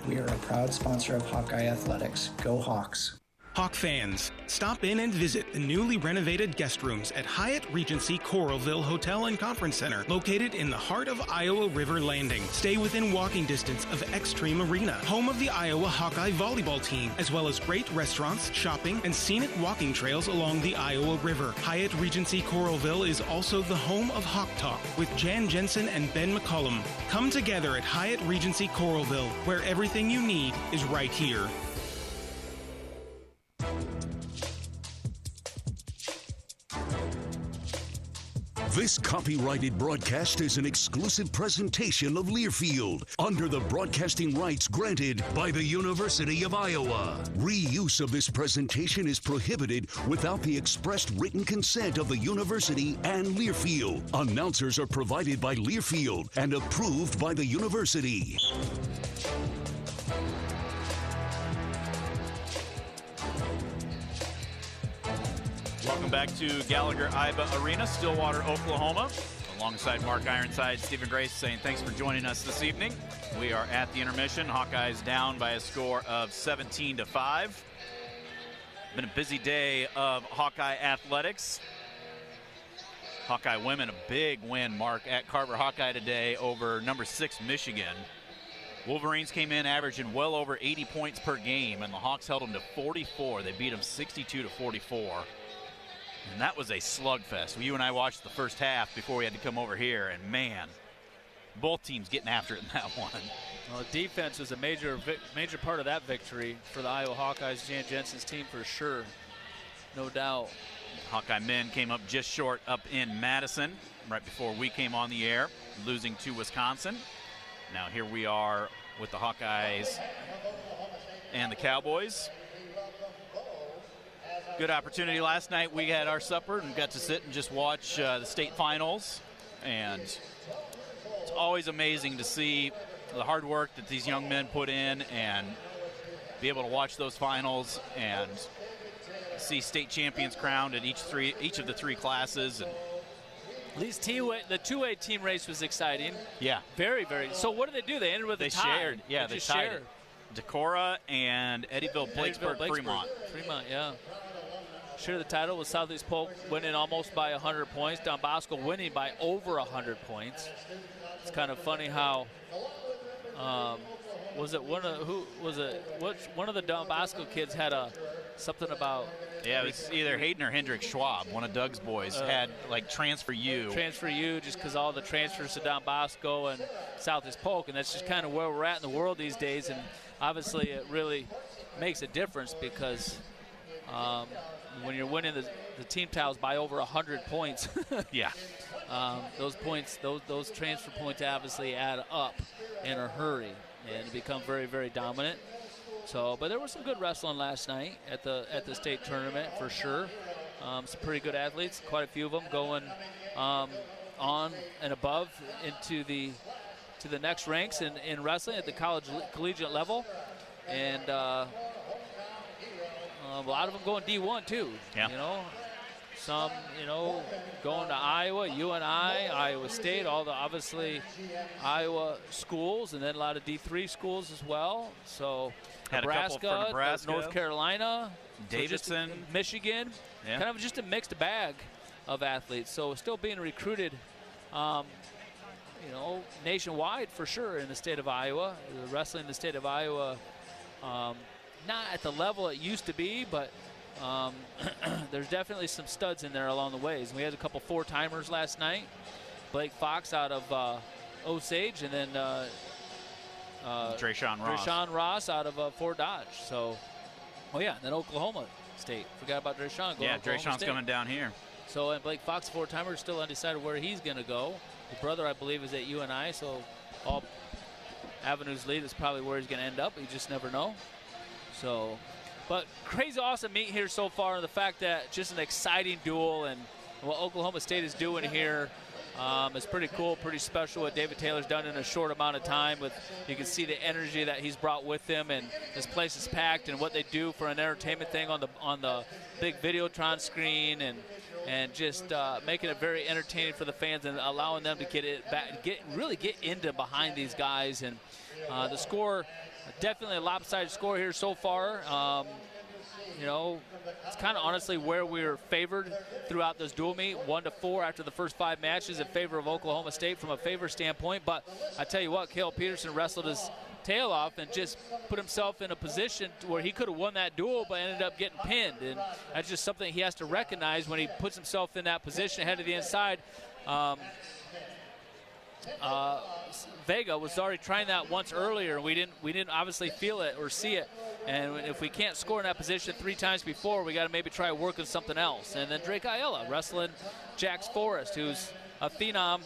We are a proud sponsor of Hawkeye Athletics. Go Hawks! Hawk fans, stop in and visit the newly renovated guest rooms at Hyatt Regency Coralville Hotel and Conference Center, located in the heart of Iowa River Landing. Stay within walking distance of Extreme Arena, home of the Iowa Hawkeye volleyball team, as well as great restaurants, shopping, and scenic walking trails along the Iowa River. Hyatt Regency Coralville is also the home of Hawk Talk with Jan Jensen and Ben McCullum. Come together at Hyatt Regency Coralville, where everything you need is right here. This copyrighted broadcast is an exclusive presentation of Learfield under the broadcasting rights granted by the University of Iowa. Reuse of this presentation is prohibited without the expressed written consent of the university and Learfield. Announcers are provided by Learfield and approved by the university. Welcome back to Gallagher-Iba Arena, Stillwater, Oklahoma. Alongside Mark Ironside, Stephen Grace saying thanks for joining us this evening. We are at the intermission. Hawkeyes down by a score of 17-5. Been a busy day of Hawkeye athletics. Hawkeye women, a big win, Mark, at Carver Hawkeye today over number 6 Michigan. Wolverines came in averaging well over 80 points per game, and the Hawks held them to 44. They beat them 62-44. And that was a slugfest. You and I watched the first half before we had to come over here, and man, both teams getting after it in that one. Well, defense was a major part of that victory for the Iowa Hawkeyes. Jan Jensen's team for sure, no doubt. Hawkeye men came up just short up in Madison right before we came on the air, losing to Wisconsin. Now here we are with the Hawkeyes and the Cowboys. Good opportunity last night. We had our supper and got to sit and just watch the state finals. And it's always amazing to see the hard work that these young men put in and be able to watch those finals and see state champions crowned at each of the 3 classes. And These the two-way team race was exciting. yeah, Very, very. So what did they do? They ended with a tie. shared. Yeah, they just tied shared. it. Decorah and Eddyville-Plattsburgh, Fremont. Fremont, yeah. Share the title with Southeast Polk winning almost by 100 points. Don Bosco winning by over 100 points. It's kind of funny how one of the Don Bosco kids had something about. Yeah, it was either Hayden or Hendrick Schwab, one of Doug's boys, had like transfer you. Transfer you just because all the transfers to Don Bosco and Southeast Polk, and that's just kind of where we're at in the world these days. And obviously it really makes a difference because when you're winning the team titles by over 100 points, yeah, those points, those transfer points obviously add up in a hurry and become very, very dominant. So, but there was some good wrestling last night at the state tournament for sure. Some pretty good athletes, quite a few of them going on and above into the next ranks in wrestling at the collegiate level, and a lot of them going D1 too. Yeah. You know, some, going to Iowa, UNI, Iowa State, all the obviously Iowa schools, and then a lot of D3 schools as well. So had Nebraska, a couple for Nebraska, North Carolina, Davidson, so Michigan, kind of just a mixed bag of athletes. So still being recruited, nationwide for sure in the state of Iowa. The wrestling in the state of Iowa, not at the level it used to be, but there's definitely some studs in there along the ways. We had a couple 4-timers last night. Blake Fox out of Osage, and then Dre'Shawn Ross out of Fort Dodge. So, and then Oklahoma State. Forgot about Dre'Shawn. Dre'Shawn's coming down here. So, and Blake Fox, 4-timer, still undecided where he's going to go. His brother, I believe, is at UNI, so all avenues lead is probably where he's going to end up. You just never know. So, but crazy awesome meet here so far, and the fact that just an exciting duel, and what Oklahoma State is doing here is pretty cool, pretty special what David Taylor's done in a short amount of time. You can see the energy that he's brought with him, and this place is packed, and what they do for an entertainment thing on the big Videotron screen, and just making it very entertaining for the fans and allowing them to really get into behind these guys. And the score, definitely a lopsided score here so far. It's kind of honestly where we were favored throughout this dual meet, 1-4 after the first 5 matches in favor of Oklahoma State from a favor standpoint. But I tell you what, Kale Peterson wrestled his tail off and just put himself in a position where he could have won that duel, but ended up getting pinned. And that's just something he has to recognize when he puts himself in that position ahead of the inside. Vega was already trying that once earlier, and we didn't obviously feel it or see it. And if we can't score in that position 3 times before, we got to maybe try working something else. And then Drake Ayala wrestling Jax Forrest, who's a phenom,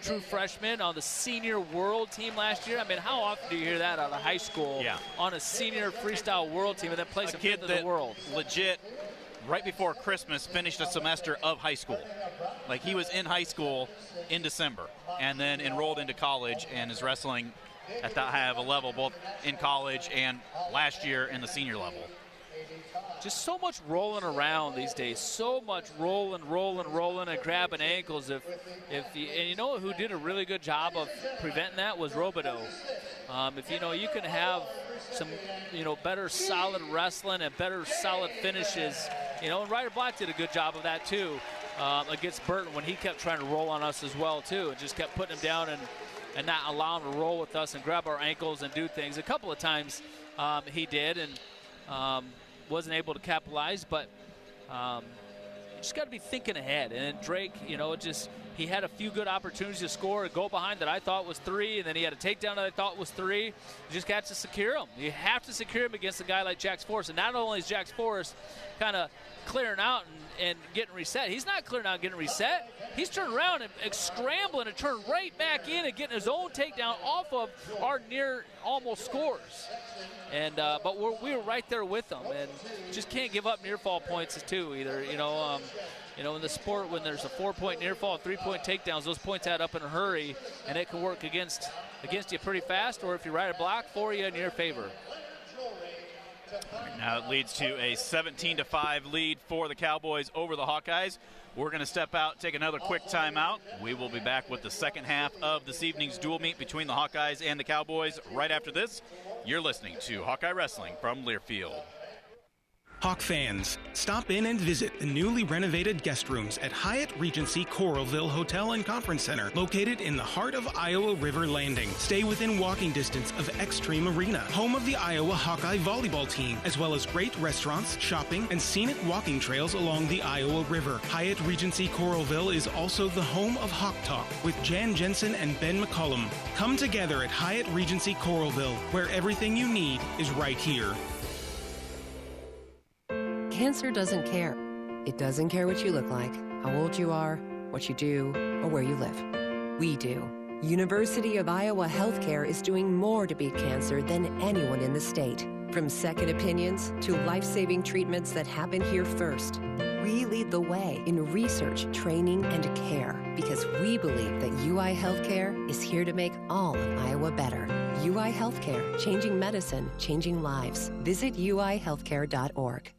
true freshman on the senior world team last year. I mean, how often do you hear that out of high school on a senior freestyle world team and then place a fifth in the world? Legit, right before Christmas, finished a semester of high school. Like, he was in high school in December and then enrolled into college and is wrestling at that high of a level, both in college and last year in the senior level. Just so much rolling around these days. So much rolling, and grabbing ankles. And you know who did a really good job of preventing that was Robledo. If you can have some better solid wrestling and better solid finishes, and Ryder Black did a good job of that too against Burton when he kept trying to roll on us as well too, and just kept putting him down and not allowing him to roll with us and grab our ankles and do things. A couple of times he did, and wasn't able to capitalize, but you just got to be thinking ahead. And then Drake, he had a few good opportunities to score, a go behind that I thought was 3, and then he had a takedown that I thought was 3. You just got to secure him. You have to secure him against a guy like Jax Forrest. And not only is Jax Forrest kind of clearing out and getting reset, he's not clearing out and getting reset. He's turning around and scrambling to turn right back in and getting his own takedown off of our near almost scores. And but we were right there with them, and just can't give up near fall points too either. In the sport, when there's a 4-point near fall, 3-point takedowns, those points add up in a hurry, and it can work against you pretty fast, or if you ride a block for you in your favor. Now it leads to a 17-5 lead for the Cowboys over the Hawkeyes. We're going to step out, take another quick timeout. We will be back with the second half of this evening's dual meet between the Hawkeyes and the Cowboys right after this. You're listening to Hawkeye Wrestling from Learfield. Hawk fans, stop in and visit the newly renovated guest rooms at Hyatt Regency Coralville Hotel and Conference Center, located in the heart of Iowa River Landing. Stay within walking distance of Extreme Arena, home of the Iowa Hawkeye volleyball team, as well as great restaurants, shopping, and scenic walking trails along the Iowa River. Hyatt Regency Coralville is also the home of Hawk Talk with Jan Jensen and Ben McCullum. Come together at Hyatt Regency Coralville, where everything you need is right here. Cancer doesn't care. It doesn't care what you look like, how old you are, what you do, or where you live. We do. University of Iowa Healthcare is doing more to beat cancer than anyone in the state. From second opinions to life-saving treatments that happen here first. We lead the way in research, training, and care because we believe that UI Healthcare is here to make all of Iowa better. UI Healthcare, changing medicine, changing lives. Visit uihealthcare.org.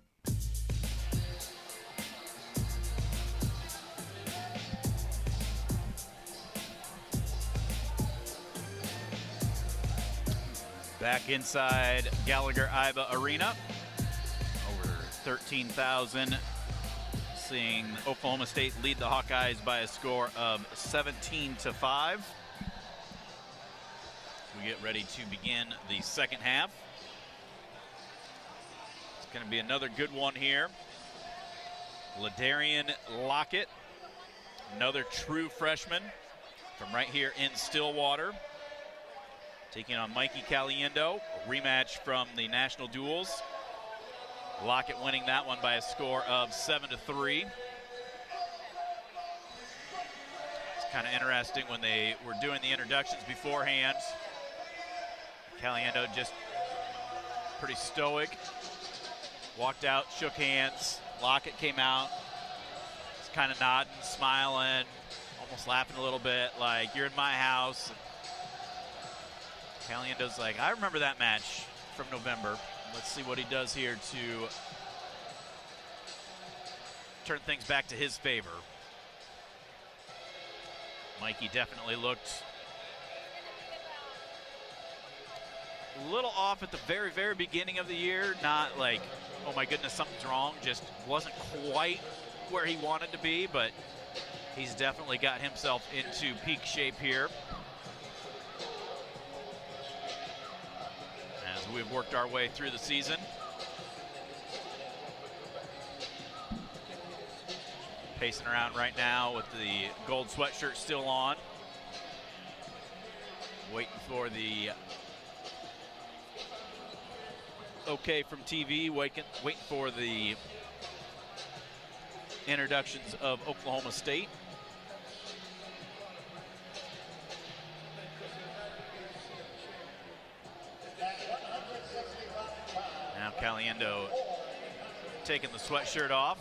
Back inside Gallagher-Iba Arena. Over 13,000. Seeing Oklahoma State lead the Hawkeyes by a score of 17-5. We get ready to begin the second half. It's going to be another good one here. Ladarian Lockett, another true freshman from right here in Stillwater, taking on Mikey Caliendo, a rematch from the national duels. Lockett winning that one by a score of 7-3. It's kind of interesting when they were doing the introductions beforehand. Caliendo just pretty stoic. Walked out, shook hands. Lockett came out. He's kind of nodding, smiling, almost laughing a little bit, like, you're in my house. Caliendo's like, I remember that match from November. Let's see what he does here to turn things back to his favor. Mikey definitely looked a little off at the very, very beginning of the year. Not like, oh my goodness, something's wrong. Just wasn't quite where he wanted to be, but he's definitely got himself into peak shape here. As we've worked our way through the season. Pacing around right now with the gold sweatshirt still on. Waiting for the okay from TV, waiting for the introductions of Oklahoma State. Now Caliendo taking the sweatshirt off.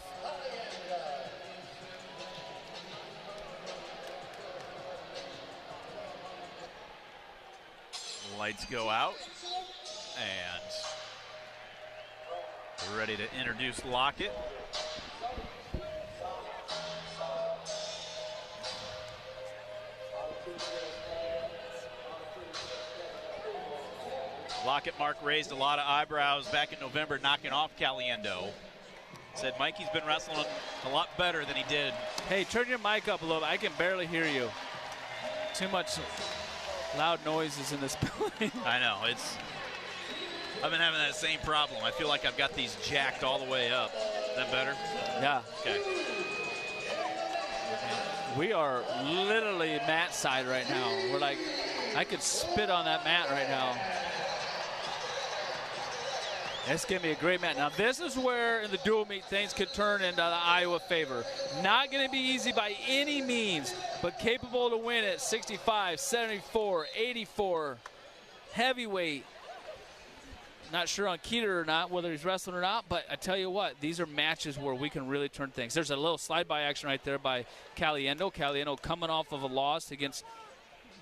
Lights go out, and we're ready to introduce Lockett. Lockett Mark raised a lot of eyebrows back in November, knocking off Caliendo. Said Mikey's been wrestling a lot better than he did. Hey, turn your mic up a little bit. I can barely hear you. Too much loud noises in this building. I know, I've been having that same problem. I feel like I've got these jacked all the way up. Is that better? Yeah. Okay. We are literally mat side right now. We're like, I could spit on that mat right now. It's going to be a great match. Now, this is where in the dual meet things could turn into the Iowa favor. Not going to be easy by any means, but capable to win at 65, 74, 84, heavyweight. Not sure on Keeter or not, whether he's wrestling or not, but I tell you what, these are matches where we can really turn things. There's a little slide-by action right there by Caliendo. Caliendo coming off of a loss against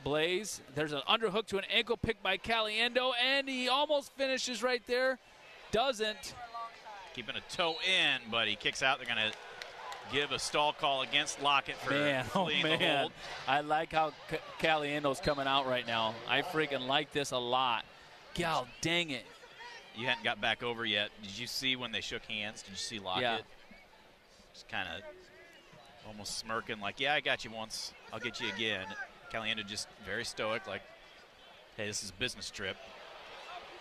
Blaze. There's an underhook to an ankle pick by Caliendo, and he almost finishes right there. Doesn't. Keeping a toe in, but he kicks out. They're going to give a stall call against Lockett for fleeing the hold. I like how Caliendo's coming out right now. I freaking like this a lot. God dang it. You hadn't got back over yet. Did you see when they shook hands? Did you see Lockett? Yeah. Just kind of almost smirking like, yeah, I got you once. I'll get you again. Caliendo just very stoic, like, hey, this is a business trip.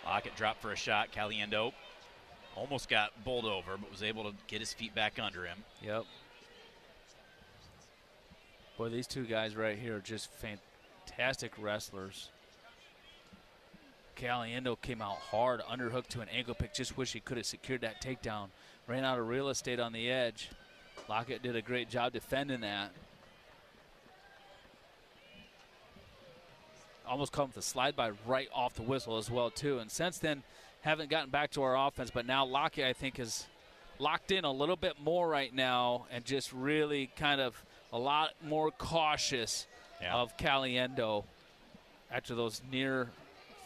Lockett dropped for a shot. Caliendo almost got bowled over, but was able to get his feet back under him. Yep. Boy, these two guys right here are just fantastic wrestlers. Caliendo came out hard, underhook to an ankle pick. Just wish he could have secured that takedown. Ran out of real estate on the edge. Lockett did a great job defending that. Almost come with a slide by right off the whistle as well, too. And since then, haven't gotten back to our offense. But now Lockett, I think, is locked in a little bit more right now and just really kind of a lot more cautious of Caliendo after those near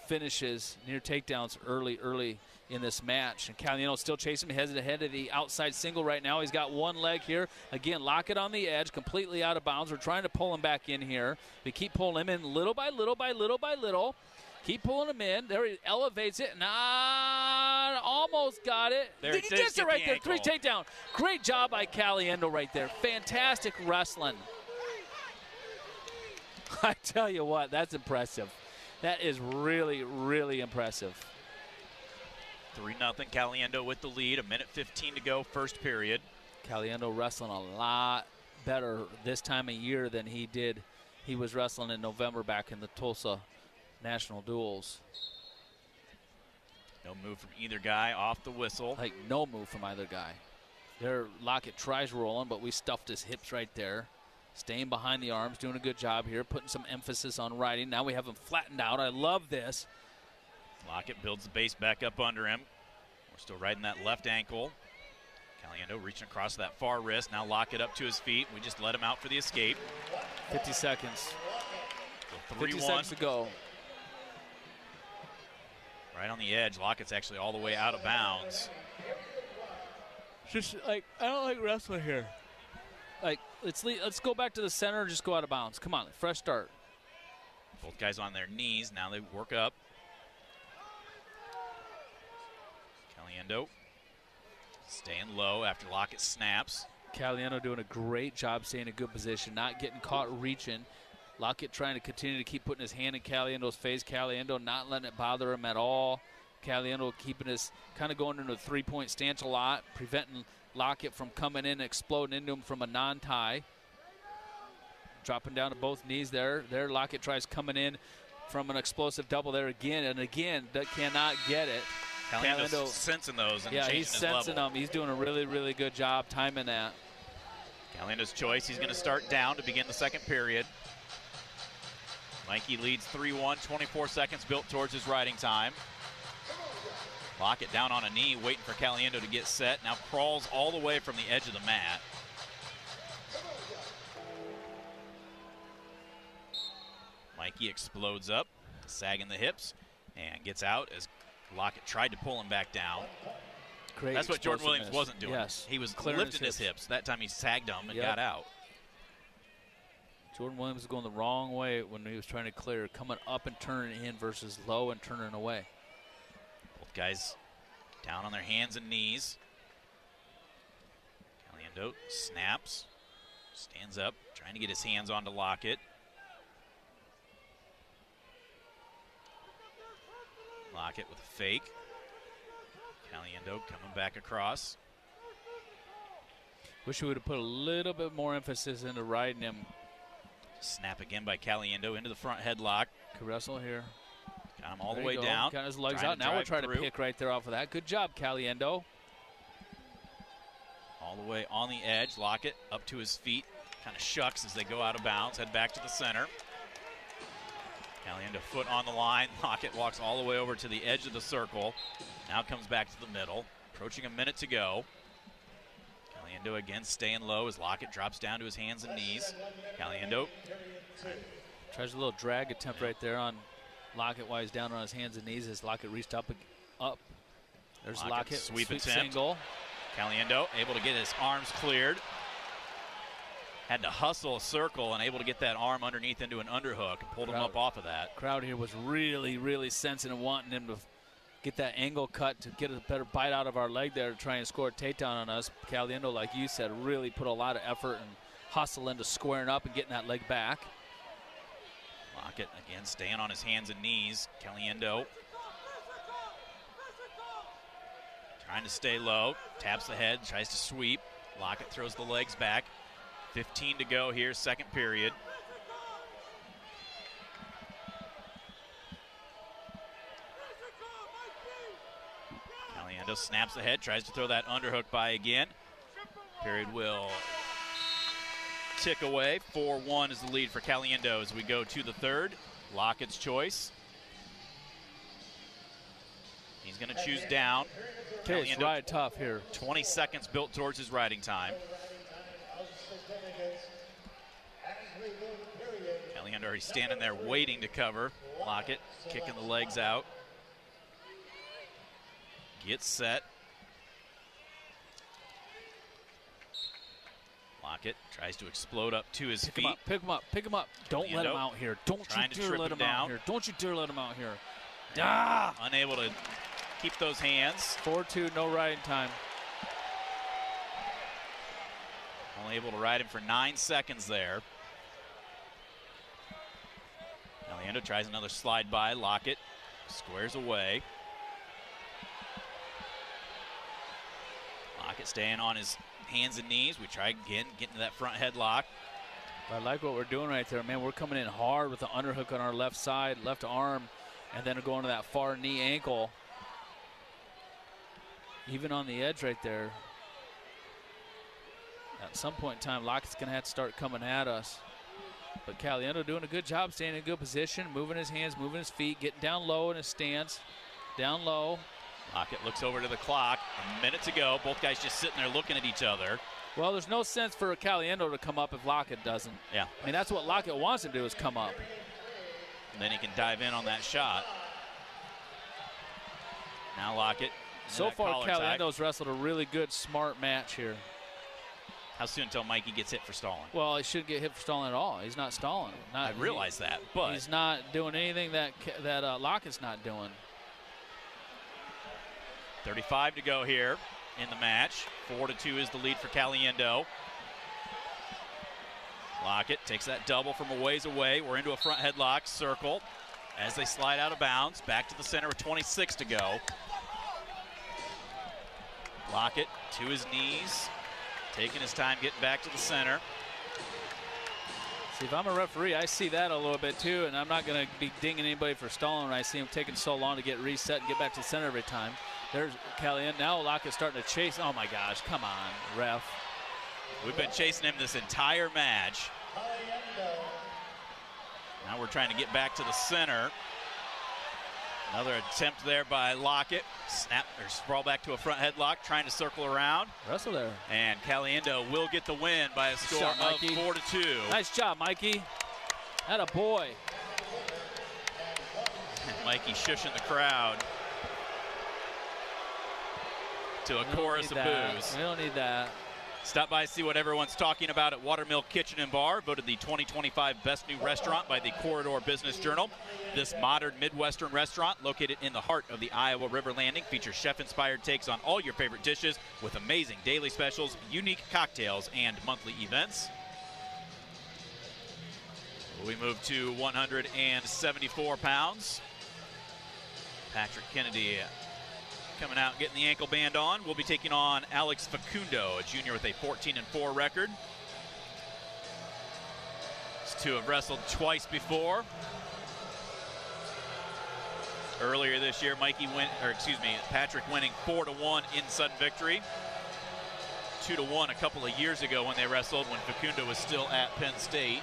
finishes, near takedowns early in this match. And Caliendo still chasing him, headed ahead of the outside single right now. He's got one leg here. Again, Lockett on the edge, completely out of bounds. We're trying to pull him back in here. We keep pulling him in little by little by little by little. Keep pulling him in. There he elevates it. Almost got it. There, he gets it right there. 3 takedown. Great job by Caliendo right there. Fantastic wrestling. I tell you what, that's impressive. That is really, really impressive. 3-0 Caliendo with the lead. 1:15 to go, first period. Caliendo wrestling a lot better this time of year than he did. He was wrestling in November back in the Tulsa National Duels. No move from either guy, off the whistle. Like no move from either guy. There, Lockett tries rolling, but we stuffed his hips right there. Staying behind the arms, doing a good job here, putting some emphasis on riding. Now we have him flattened out. I love this. Lockett builds the base back up under him. We're still riding that left ankle. Caliendo reaching across that far wrist. Now Lockett up to his feet. We just let him out for the escape. 50 seconds. So 50 seconds to go. Right on the edge. Lockett's actually all the way out of bounds. Just like, I don't like wrestling here. Like, let's go back to the center and just go out of bounds. Come on, fresh start. Both guys on their knees. Now they work up. Caliendo staying low after Lockett snaps. Caliendo doing a great job staying in a good position, not getting caught reaching. Lockett trying to continue to keep putting his hand in Caliendo's face. Caliendo not letting it bother him at all. Caliendo keeping his, kind of going into a three-point stance a lot, preventing Lockett from coming in and exploding into him from a non-tie. Dropping down to both knees there. There Lockett tries coming in from an explosive double there again, and again, that cannot get it. Caliendo's sensing those and yeah, changing he's his sensing level. them. He's doing a really, really good job timing that. Caliendo's choice. He's going to start down to begin the second period. Mikey leads 3-1, 24 seconds built towards his riding time. Lockett down on a knee, waiting for Caliendo to get set. Now crawls all the way from the edge of the mat. Mikey explodes up, sagging the hips, and gets out as Lockett tried to pull him back down. Great. That's what Jordan Williams wasn't doing. Yes. He was Clearing lifting his hips. That time he sagged them and got out. Jordan Williams was going the wrong way when he was trying to clear, coming up and turning in versus low and turning away. Both guys down on their hands and knees. Caliendo snaps, stands up, trying to get his hands onto Lockett. Lockett with a fake. Caliendo coming back across. Wish we would have put a little bit more emphasis into riding him. Snap again by Caliendo into the front headlock. Could wrestle here. Got him all the way down. Got his legs out. Now we're trying to pick right there off of that. Good job, Caliendo. All the way on the edge. Lockett up to his feet. Kind of shucks as they go out of bounds. Head back to the center. Caliendo foot on the line. Lockett walks all the way over to the edge of the circle. Now comes back to the middle. Approaching a minute to go. Caliendo again staying low as Lockett drops down to his hands and knees. Caliendo tries a little drag attempt right there on Lockett while he's down on his hands and knees as Lockett reached up. There's Lockett. Sweep attempt. Single. Caliendo able to get his arms cleared. Had to hustle a circle and able to get that arm underneath into an underhook and pulled him up off of that. Crowd here was really, really sensing and wanting him to get that angle cut to get a better bite out of our leg there to try and score a takedown on us. Caliendo, like you said, really put a lot of effort and hustle into squaring up and getting that leg back. Lockett again staying on his hands and knees. Caliendo trying to stay low, taps the head, tries to sweep. Lockett throws the legs back. 15 to go here, second period. Caliendo snaps ahead, tries to throw that underhook by again. Period will tick away. 4-1 is the lead for Caliendo as we go to the third. Lockett's choice. He's going to choose down. Okay, it's ride tough here. 20 seconds built towards his riding time. Caliendo already standing there waiting to cover. Lockett kicking the legs out. Gets set. Lockett tries to explode up to his feet. Pick him up. Don't let him out here. Don't you dare let him out here. Don't you dare let him out here. Unable to keep those hands. 4-2, no riding time. Only able to ride him for 9 seconds there. Caliendo tries another slide by. Lockett squares away. Lockett staying on his hands and knees. We try again, get into that front headlock. I like what we're doing right there, man. We're coming in hard with the underhook on our left side, left arm, and then going to that far knee ankle. Even on the edge right there. At some point in time, Lockett's going to have to start coming at us. But Caliendo doing a good job, staying in a good position, moving his hands, moving his feet, getting down low in his stance. Down low. Lockett looks over to the clock. A minute to go. Both guys just sitting there looking at each other. Well, there's no sense for Caliendo to come up if Lockett doesn't. Yeah. I mean, that's what Lockett wants him to do, is come up. And then he can dive in on that shot. Now Lockett. So far, Caliendo's wrestled a really good, smart match here. How soon until Mikey gets hit for stalling? Well, he shouldn't get hit for stalling at all. He's not stalling. I realize that, but he's not doing anything that Lockett's not doing. 35 to go here in the match. 4-2 is the lead for Caliendo. Lockett takes that double from a ways away. We're into a front headlock circle as they slide out of bounds. Back to the center with 26 to go. Lockett to his knees, taking his time getting back to the center. See, if I'm a referee, I see that a little bit too, and I'm not going to be dinging anybody for stalling when I see him taking so long to get reset and get back to the center every time. There's Caliendo. Now Lockett's starting to chase. Oh my gosh, come on, ref. We've been chasing him this entire match. Now we're trying to get back to the center. Another attempt there by Lockett. Snap or sprawl back to a front headlock, trying to circle around. Wrestle there. And Caliendo will get the win by a score of 4-2. Nice job, Mikey. Atta boy. And Mikey shushing the crowd to a chorus of boos. We don't need that. Stop by, see what everyone's talking about at Watermill Kitchen and Bar, voted the 2025 Best New Restaurant by the Corridor Business Journal. This modern Midwestern restaurant, located in the heart of the Iowa River Landing, features chef-inspired takes on all your favorite dishes with amazing daily specials, unique cocktails, and monthly events. We move to 174 pounds. Patrick Kennedy coming out, getting the ankle band on. We'll be taking on Alex Facundo, a junior with a 14-4 record. These two have wrestled twice before. Earlier this year, Patrick winning 4-1 in sudden victory. 2-1 a couple of years ago when they wrestled, when Facundo was still at Penn State.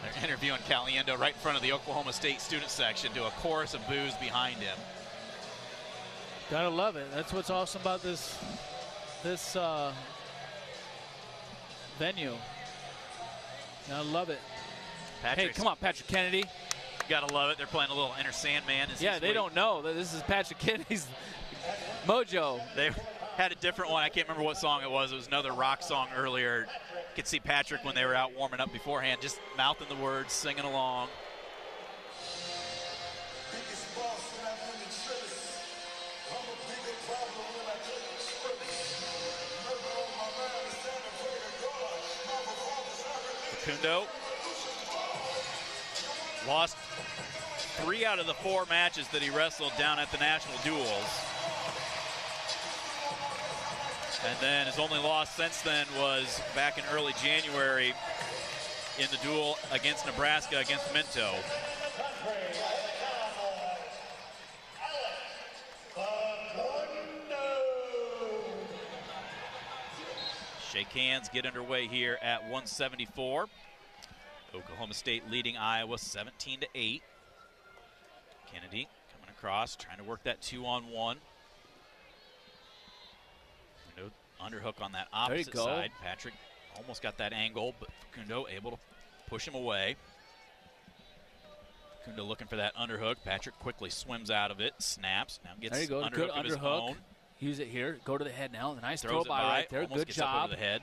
They're interviewing Caliendo right in front of the Oklahoma State student section to a chorus of boos behind him. Gotta love it. That's what's awesome about this venue. Gotta love it. Hey, come on, Patrick Kennedy. Gotta love it. They're playing a little Enter Sandman. Yeah, they don't know that this is Patrick Kennedy's mojo. They had a different one. I can't remember what song it was. It was another rock song earlier. You could see Patrick when they were out warming up beforehand, just mouthing the words, singing along. Facundo lost 3 out of the 4 matches that he wrestled down at the National Duels. And then his only loss since then was back in early January in the duel against Nebraska against Minto. Shake hands, get underway here at 174. Oklahoma State leading Iowa 17-8. Kennedy coming across, trying to work that 2-on-1. Underhook on that opposite side. Patrick almost got that angle, but Facundo able to push him away. Facundo looking for that underhook. Patrick quickly swims out of it, snaps, now gets underhook of his own. Use it here. Go to the head now. Nice Throws throw by right there. Almost Good gets job. up over the head.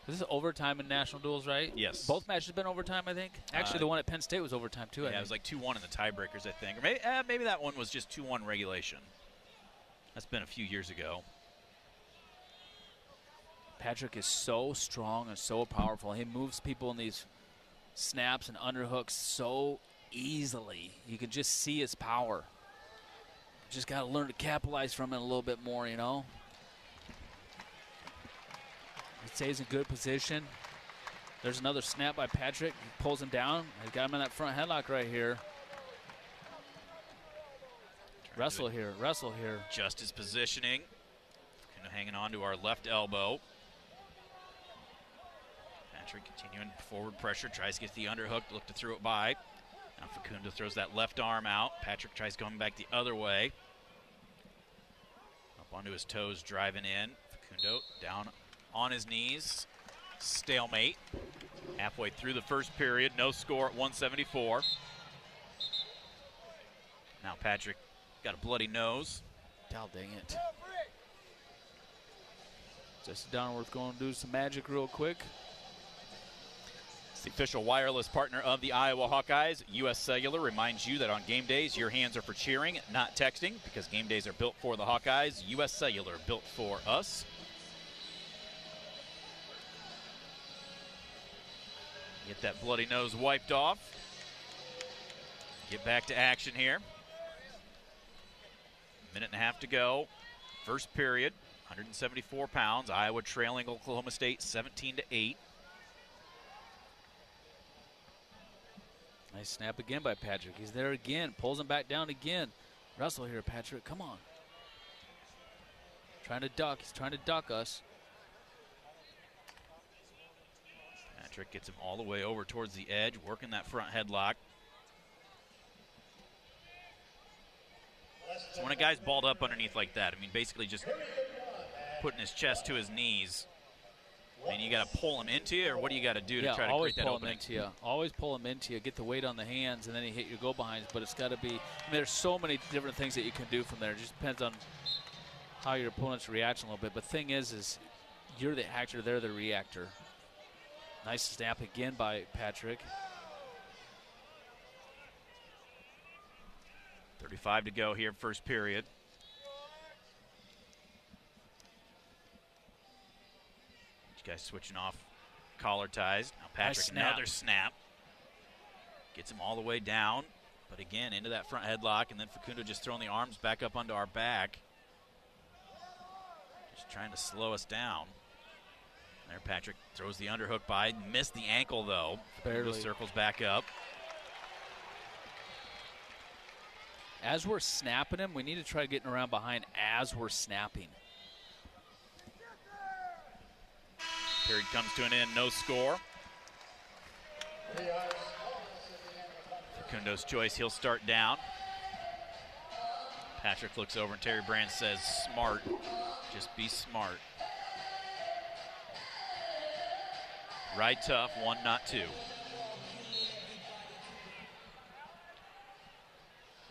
This is overtime in national duels, right? Yes. Both matches have been overtime, I think. Actually, the one at Penn State was overtime, too. Yeah, it was like 2-1 in the tiebreakers, I think. Or maybe that one was just 2-1 regulation. That's been a few years ago. Patrick is so strong and so powerful. He moves people in these snaps and underhooks so easily. You can just see his power. Just got to learn to capitalize from it a little bit more, you know. He stays in good position. There's another snap by Patrick. He pulls him down. He's got him in that front headlock right here. Wrestle here. Just his positioning. Kind of hanging on to our left elbow. Patrick continuing forward pressure. Tries to get the underhook. Look to throw it by. Now Facundo throws that left arm out. Patrick tries going back the other way. Up onto his toes, driving in. Facundo down on his knees. Stalemate. Halfway through the first period. No score at 174. Now Patrick got a bloody nose. Oh, dang it. Jesse Donworth going to do some magic real quick. It's the official wireless partner of the Iowa Hawkeyes. U.S. Cellular reminds you that on game days, your hands are for cheering, not texting, because game days are built for the Hawkeyes. U.S. Cellular, built for us. Get that bloody nose wiped off. Get back to action here. Minute and a half to go. First period, 174 pounds. Iowa trailing Oklahoma State 17-8. Nice snap again by Patrick. He's there again. Pulls him back down again. Wrestle here, Patrick. Come on. Trying to duck. He's trying to duck us. Patrick gets him all the way over towards the edge, working that front headlock. So when a guy's balled up underneath like that, I mean, basically just putting his chest to his knees, I mean, you got to pull him into you, or what do you got to do to try to create that opening? Always pull him into you. Get the weight on the hands, and then you hit your go-behinds. But it's got to be, I mean, there's so many different things that you can do from there. It just depends on how your opponent's reaction a little bit. But the thing is you're the actor, they're the reactor. Nice snap again by Patrick. 35 to go here, first period. These guys switching off collar ties. Now Patrick, another snap. Gets him all the way down, but again into that front headlock, and then Facundo just throwing the arms back up onto our back. Just trying to slow us down. There Patrick throws the underhook by, missed the ankle though. Facundo circles back up. As we're snapping him, we need to try getting around behind as we're snapping. Period comes to an end, no score. Facundo's choice, he'll start down. Patrick looks over and Terry Brand says, smart, just be smart. Ride tough, 1, not 2.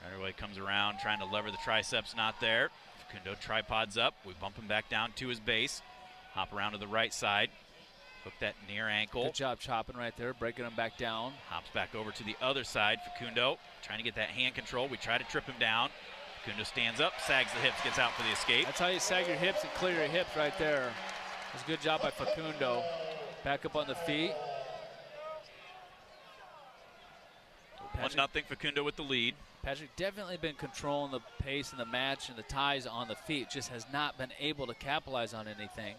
Ryder comes around, trying to lever the triceps, not there. Facundo tripods up. We bump him back down to his base. Hop around to the right side. Hook that near ankle. Good job chopping right there, breaking him back down. Hops back over to the other side. Facundo trying to get that hand control. We try to trip him down. Facundo stands up, sags the hips, gets out for the escape. That's how you sag your hips and clear your hips right there. That's a good job by Facundo. Back up on the feet. 1-0 Facundo with the lead. Patrick definitely been controlling the pace and the match and the ties on the feet. Just has not been able to capitalize on anything.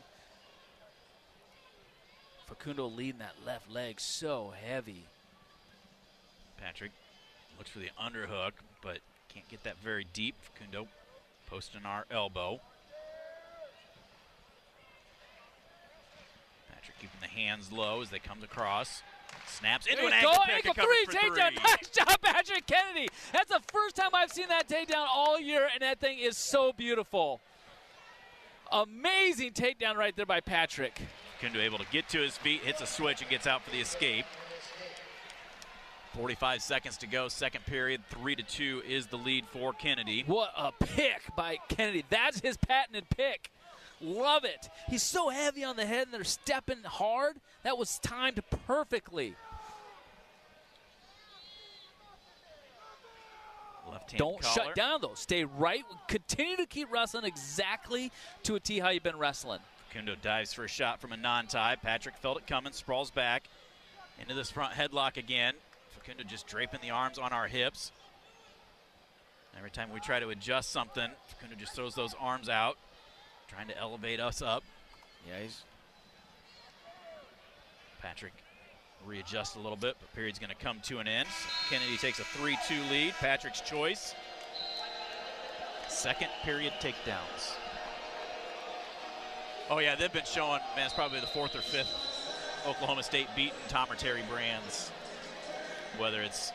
Facundo leading that left leg so heavy. Patrick looks for the underhook, but can't get that very deep. Facundo posting our elbow. Patrick keeping the hands low as they come across. Snaps into an ankle pick. Ankle three, takedown. Nice job, Patrick Kennedy. That's the first time I've seen that takedown all year, and that thing is so beautiful. Amazing takedown right there by Patrick. Facundo able to get to his feet, hits a switch, and gets out for the escape. 45 seconds to go, second period. 3-2 is the lead for Kennedy. What a pick by Kennedy. That's his patented pick. Love it. He's so heavy on the head, and they're stepping hard. That was timed perfectly. Left-hand Don't collar. shut down, though. Stay right. Continue to keep wrestling exactly to a T how you've been wrestling. Facundo dives for a shot from a non-tie. Patrick felt it coming, sprawls back into this front headlock again. Facundo just draping the arms on our hips. Every time we try to adjust something, Facundo just throws those arms out, trying to elevate us up. Yeah, he's... Patrick readjust a little bit, but period's going to come to an end. Kennedy takes a 3-2 lead. Patrick's choice. Second period takedowns. Oh, yeah, they've been showing, man, it's probably the fourth or fifth Oklahoma State beaten Tom or Terry brands, whether it's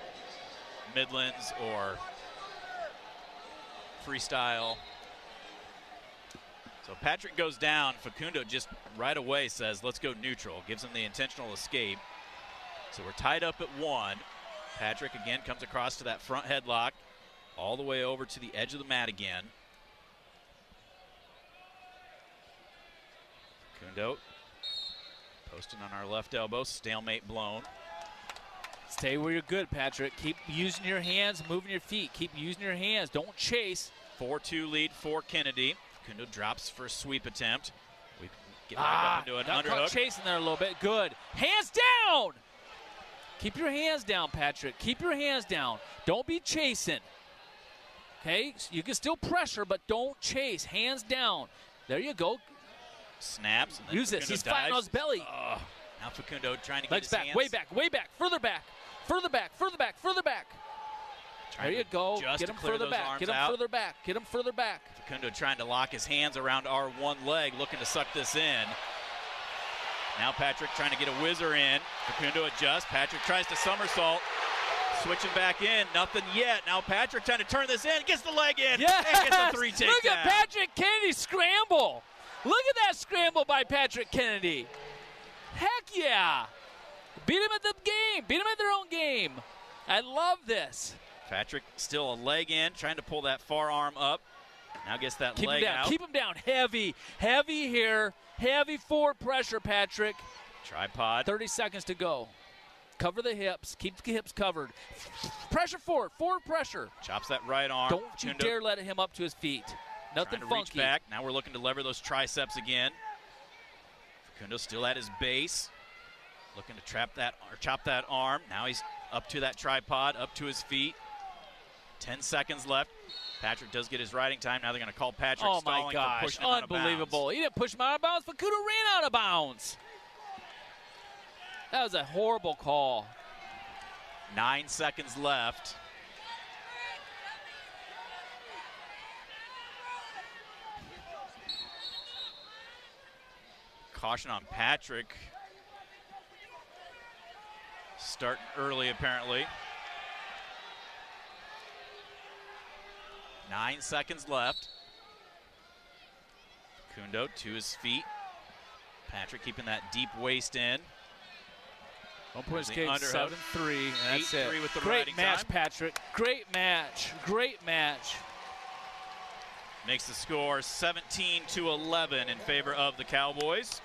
Midlands or freestyle. So Patrick goes down. Facundo just right away says, let's go neutral. Gives him the intentional escape. So we're tied up at 1. Patrick again comes across to that front headlock, all the way over to the edge of the mat again. Facundo posting on our left elbow, stalemate blown. Stay where you're good, Patrick. Keep using your hands, moving your feet. Keep using your hands. Don't chase. 4-2 lead for Kennedy. Facundo drops for a sweep attempt. We get back up into an underhook. Chasing there a little bit. Good. Hands down! Keep your hands down, Patrick. Keep your hands down. Don't be chasing. Okay? You can still pressure, but don't chase. Hands down. There you go. Snaps. And use this. He's fighting on his belly. Now Facundo trying to get legs his back, hands. way back, way back, further back, further back, further back, further back. There you go. Get him further back. Get him further back. Get him further back. Facundo trying to lock his hands around our one leg, looking to suck this in. Now Patrick trying to get a whizzer in. Facundo adjusts. Patrick tries to somersault. Switching back in. Nothing yet. Now Patrick trying to turn this in. Gets the leg in. Yes! And gets the 3 takedown. Look at Patrick Kennedy scramble. Look at that scramble by Patrick Kennedy. Heck yeah. Beat him at the game. Beat him at their own game. I love this. Patrick still a leg in, trying to pull that far arm up. Now gets that Keep leg him down. out. Keep him down. Heavy. Heavy here. Heavy forward pressure, Patrick. Tripod. 30 seconds to go. Cover the hips. Keep the hips covered. Pressure forward. Forward pressure. Chops that right arm. Don't you dare let him up to his feet. Nothing trying to funky. reach back. Now we're looking to lever those triceps again. Facundo still at his base. Looking to chop that arm. Now he's up to that tripod, up to his feet. 10 seconds left. Patrick does get his riding time. Now they're going to call Patrick stalling for pushing him out of bounds. Unbelievable. He didn't push him out of bounds. Facundo ran out of bounds. That was a horrible call. 9 seconds left. Caution on Patrick. Starting early, apparently. 9 seconds left. Facundo to his feet. Patrick keeping that deep waist in. 1 point Gage, 7-3. That's it. 8-3 with the Great riding match, time. Patrick. Great match. Great match. Makes the score 17-11 in favor of the Cowboys.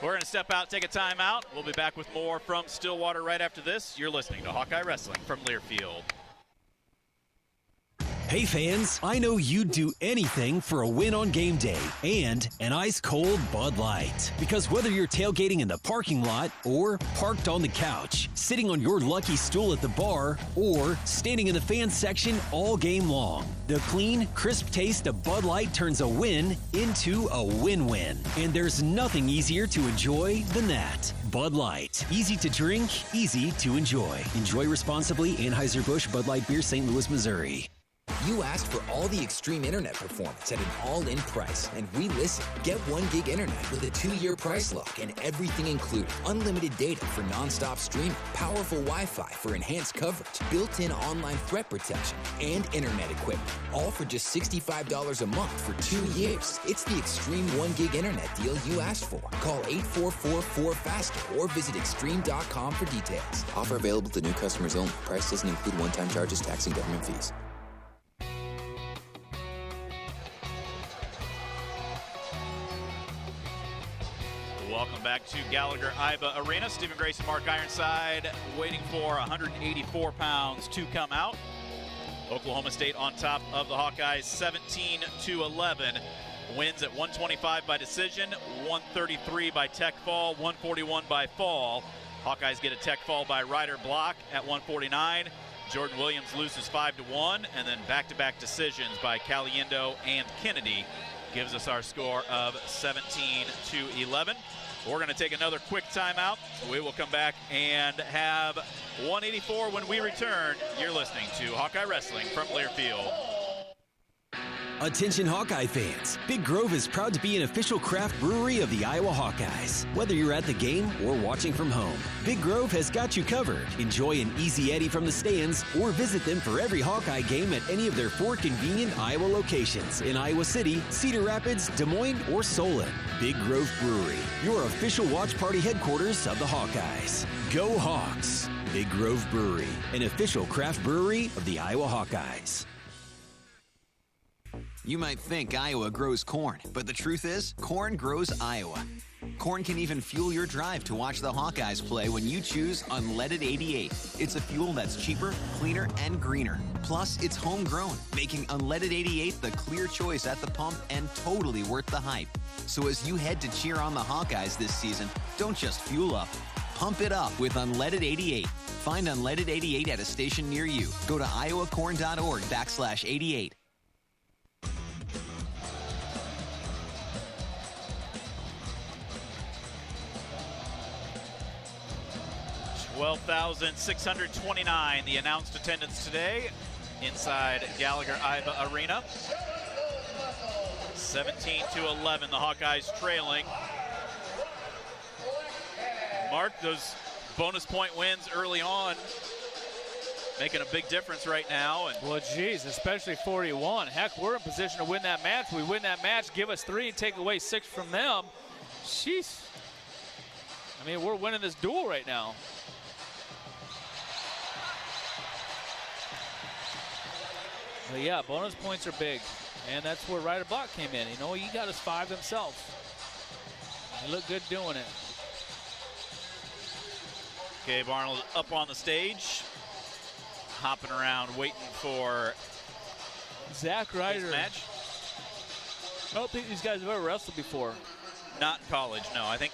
We're going to step out, take a timeout. We'll be back with more from Stillwater right after this. You're listening to Hawkeye Wrestling from Learfield. Hey fans, I know you'd do anything for a win on game day and an ice-cold Bud Light. Because whether you're tailgating in the parking lot or parked on the couch, sitting on your lucky stool at the bar, or standing in the fan section all game long, the clean, crisp taste of Bud Light turns a win into a win-win. And there's nothing easier to enjoy than that. Bud Light. Easy to drink, easy to enjoy. Enjoy responsibly. Anheuser-Busch Bud Light Beer, St. Louis, Missouri. You asked for all the extreme internet performance at an all-in price, and we listened. Get 1 gig internet with a 2-year price lock and everything included. Unlimited data for non-stop streaming, powerful Wi-Fi for enhanced coverage, built-in online threat protection, and internet equipment. All for just $65 a month for 2 years. It's the extreme 1 gig internet deal you asked for. Call 844-4FASTER or visit extreme.com for details. Offer available to new customers only. Price doesn't include one-time charges, tax, and government fees. Welcome back to Gallagher-Iba Arena. Stephen Grace and Mark Ironside waiting for 184 pounds to come out. Oklahoma State on top of the Hawkeyes 17-11. Wins at 125 by decision, 133 by tech fall, 141 by fall. Hawkeyes get a tech fall by Ryder block at 149. Jordan Williams loses 5-1, and then back-to-back decisions by Caliendo and Kennedy gives us our score of 17-11. We're going to take another quick timeout. We will come back and have 184 when we return. You're listening to Hawkeye Wrestling from Learfield. Attention Hawkeye fans, Big Grove is proud to be an official craft brewery of the Iowa Hawkeyes. Whether you're at the game or watching from home, Big Grove has got you covered. Enjoy an easy Eddie from the stands or visit them for every Hawkeye game at any of their 4 convenient Iowa locations in Iowa City, Cedar Rapids, Des Moines, or Solon. Big Grove Brewery, your official watch party headquarters of the Hawkeyes. Go Hawks! Big Grove Brewery, an official craft brewery of the Iowa Hawkeyes. You might think Iowa grows corn, but the truth is, corn grows Iowa. Corn can even fuel your drive to watch the Hawkeyes play when you choose Unleaded 88. It's a fuel that's cheaper, cleaner, and greener. Plus, it's homegrown, making Unleaded 88 the clear choice at the pump and totally worth the hype. So as you head to cheer on the Hawkeyes this season, don't just fuel up. Pump it up with Unleaded 88. Find Unleaded 88 at a station near you. Go to iowacorn.org/88. 12,629, the announced attendance today inside Gallagher-Iba Arena. 17-11, the Hawkeyes trailing. Mark, those bonus point wins early on making a big difference right now. And well, geez, especially 41. Heck, we're in position to win that match. We win that match, give us 3 and take away 6 from them. Jeez. I mean, we're winning this duel right now. But yeah, bonus points are big. And that's where Ryder Block came in. You know, he got us 5 himself. He looked good doing it. Gabe Arnold up on the stage, hopping around, waiting for Zack Ryder. Match. I don't think these guys have ever wrestled before. Not in college, no. I think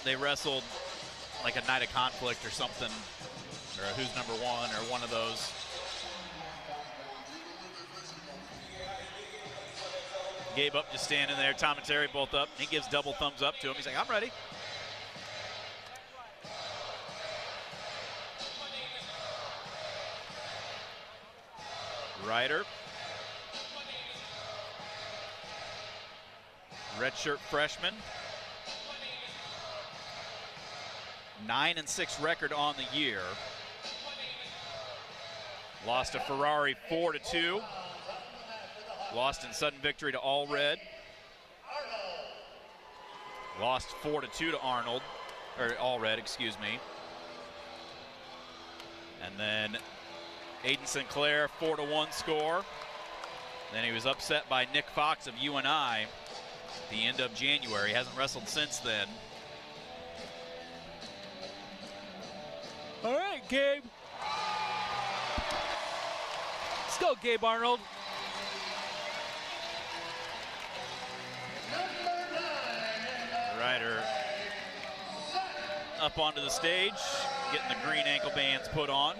they wrestled like a Night of Conflict or something, or a Who's Number One or one of those. Gabe up, just standing there. Tom and Terry both up. He gives double thumbs up to him. He's like, I'm ready. Ryder. Redshirt freshman. 9-6 record on the year. Lost to Ferrari 4-2. Lost in sudden victory to All Red. Lost 4-2 to Arnold, or All Red, excuse me. And then Aiden Sinclair, 4-1 score. Then he was upset by Nick Fox of UNI at the end of January. He hasn't wrestled since then. All right, Gabe. Let's go, Gabe Arnold. Ryder up onto the stage, getting the green ankle bands put on.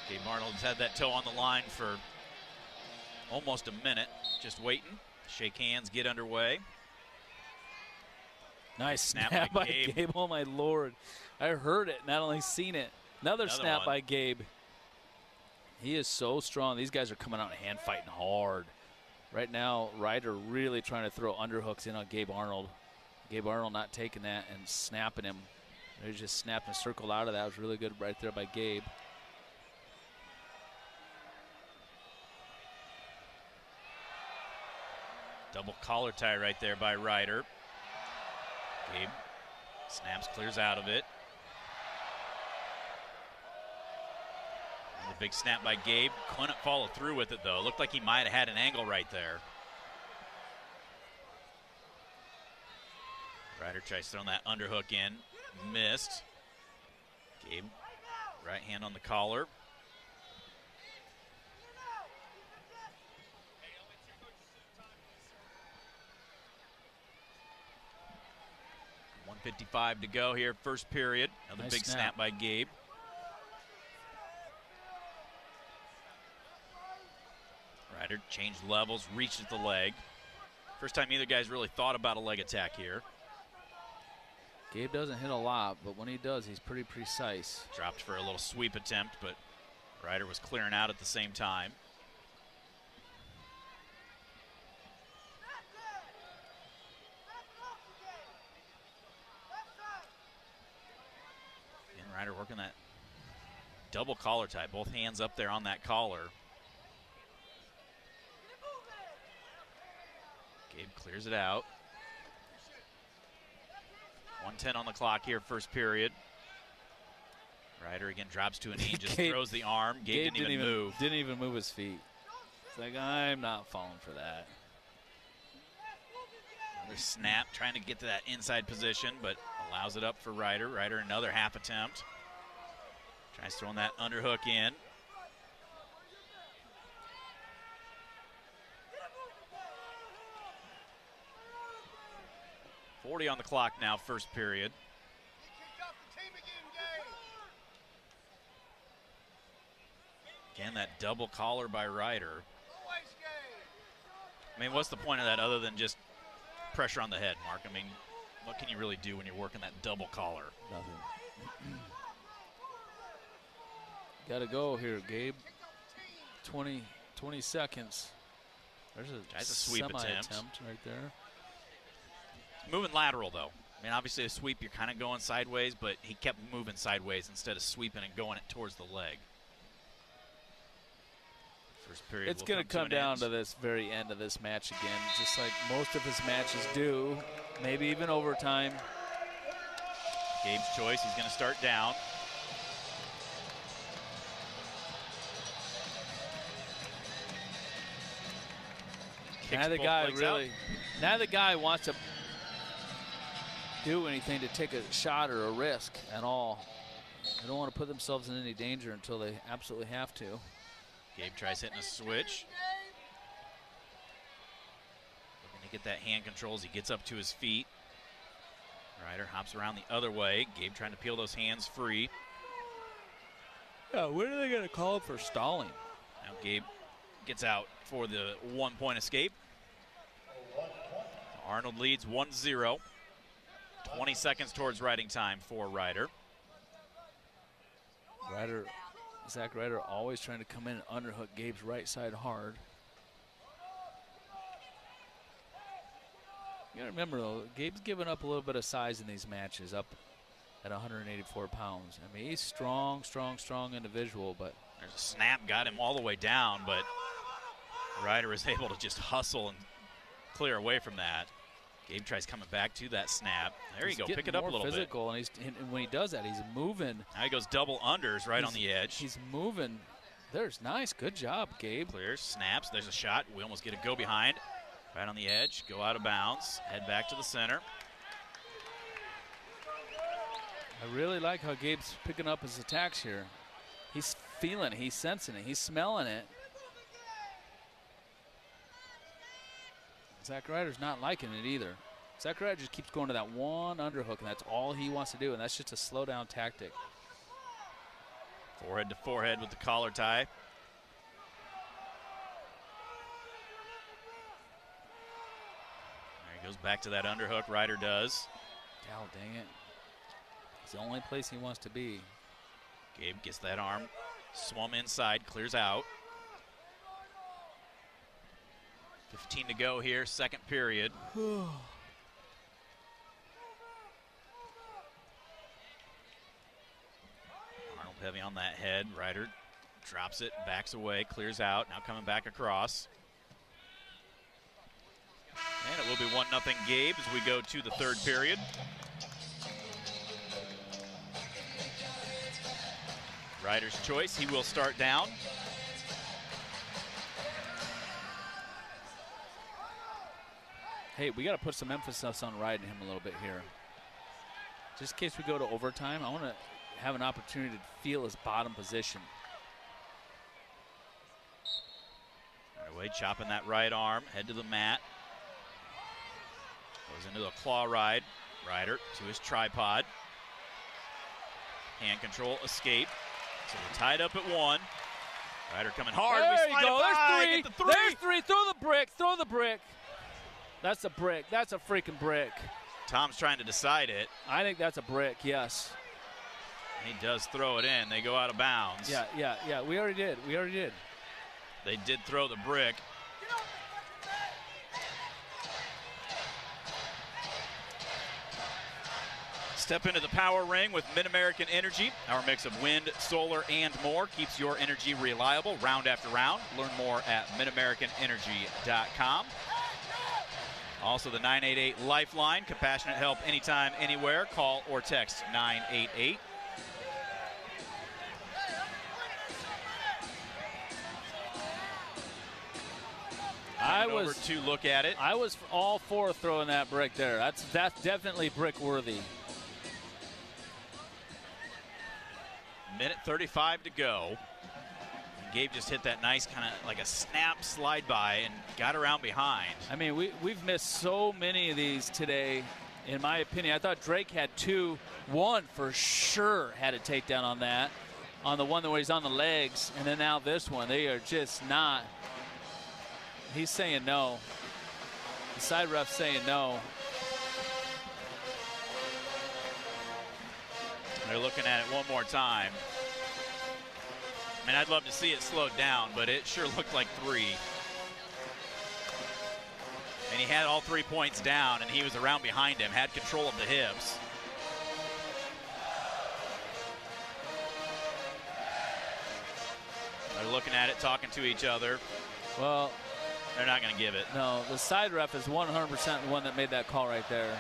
Gabe Arnold's had that toe on the line for almost a minute, just waiting. Shake hands, get underway. Nice snap by Gabe. Oh, my Lord. I heard it, not only seen it. Another snap by Gabe. He is so strong. These guys are coming out and hand fighting hard. Right now, Ryder really trying to throw underhooks in on Gabe Arnold. Gabe Arnold not taking that and snapping him. They just snapped and circled out of that. It was really good right there by Gabe. Double collar tie right there by Ryder. Gabe snaps, clears out of it. And the big snap by Gabe. Couldn't follow through with it, though. Looked like he might have had an angle right there. Ryder tries throwing that underhook in. Missed. Gabe, right hand on the collar. .155 to go here, first period. Another big snap by Gabe. Ryder changed levels, reached at the leg. First time either guy's really thought about a leg attack here. Gabe doesn't hit a lot, but when he does, he's pretty precise. Dropped for a little sweep attempt, but Ryder was clearing out at the same time. And Ryder working that double collar tie, both hands up there on that collar. Gabe clears it out. 1:10 on the clock here, first period. Ryder again drops to a knee, just throws the arm. Gabe didn't even move. Didn't even move his feet. It's like, I'm not falling for that. Another snap, trying to get to that inside position, but allows it up for Ryder. Ryder another half attempt. Tries throwing that underhook in. .40 on the clock now, first period. Again, that double collar by Ryder. I mean, what's the point of that other than just pressure on the head, Mark? I mean, what can you really do when you're working that double collar? Nothing. Got to go here, Gabe. 20 seconds. There's a sweep attempt right there. Moving lateral, though. I mean, obviously a sweep, you're kind of going sideways, but he kept moving sideways instead of sweeping and going it towards the leg. First period. It's going to come down to this very end of this match again, just like most of his matches do, maybe even overtime. Gabe's choice, he's going to start down. Now the guy wants to do anything to take a shot or a risk at all. They don't want to put themselves in any danger until they absolutely have to. Gabe tries hitting a switch. Looking to get that hand control as he gets up to his feet. Ryder hops around the other way. Gabe trying to peel those hands free. Yeah, when are they going to call for stalling? Now Gabe gets out for the 1-point escape. Arnold leads 1-0. 20 seconds towards riding time for Ryder. Zack Ryder always trying to come in and underhook Gabe's right side hard. You gotta remember though, Gabe's giving up a little bit of size in these matches, up at 184 pounds. I mean, he's strong individual, but there's a snap, got him all the way down, but Ryder is able to just hustle and clear away from that. Gabe tries coming back to that snap. There you go, pick it up a little physical, bit. And when he does that, he's moving. Now he goes double unders right on the edge. He's moving. There's nice, good job, Gabe. Clears, snaps, there's a shot. We almost get a go behind. Right on the edge, go out of bounds, head back to the center. I really like how Gabe's picking up his attacks here. He's feeling it, he's sensing it, he's smelling it. Zack Ryder's not liking it either. Zack Ryder just keeps going to that one underhook, and that's all he wants to do, and that's just a slow down tactic. Forehead to forehead with the collar tie. There he goes back to that underhook, Ryder does. God dang it. It's the only place he wants to be. Gabe gets that arm, swum inside, clears out. 15 to go here, second period. Arnold heavy on that head. Ryder drops it, backs away, clears out. Now coming back across. And it will be 1-0 Gabe as we go to the third period. Ryder's choice, he will start down. Hey, we got to put some emphasis on riding him a little bit here. Just in case we go to overtime, I want to have an opportunity to feel his bottom position. Right away, chopping that right arm, head to the mat. Goes into the claw ride. Ryder to his tripod. Hand control, escape. So we're tied up at 1. Ryder coming hard. There we you go. There's 3. Get the 3. There's 3. Throw the brick. Throw the brick. That's a brick. That's a freaking brick. Tom's trying to decide it. I think that's a brick, yes. He does throw it in. They go out of bounds. Yeah. We already did. They did throw the brick. Step into the power ring with Mid-American Energy. Our mix of wind, solar, and more keeps your energy reliable round after round. Learn more at midamericanenergy.com. Also the 988 Lifeline. Compassionate help anytime, anywhere. Call or text 988. Over to look at it. I was all for throwing that brick there. That's definitely brick worthy. Minute 35 to go. Gabe just hit that nice kind of like a snap slide by and got around behind. I mean, we've missed so many of these today, in my opinion. I thought Drake had 2. 1 for sure had a takedown on that, on the one where he's on the legs, and then now this one. They are just not. He's saying no. The side ref's saying no. They're looking at it one more time. I mean, I'd love to see it slowed down, but it sure looked like 3. And he had all 3 points down, and he was around behind him, had control of the hips. They're looking at it, talking to each other. Well, they're not going to give it. No, the side ref is 100% the one that made that call right there.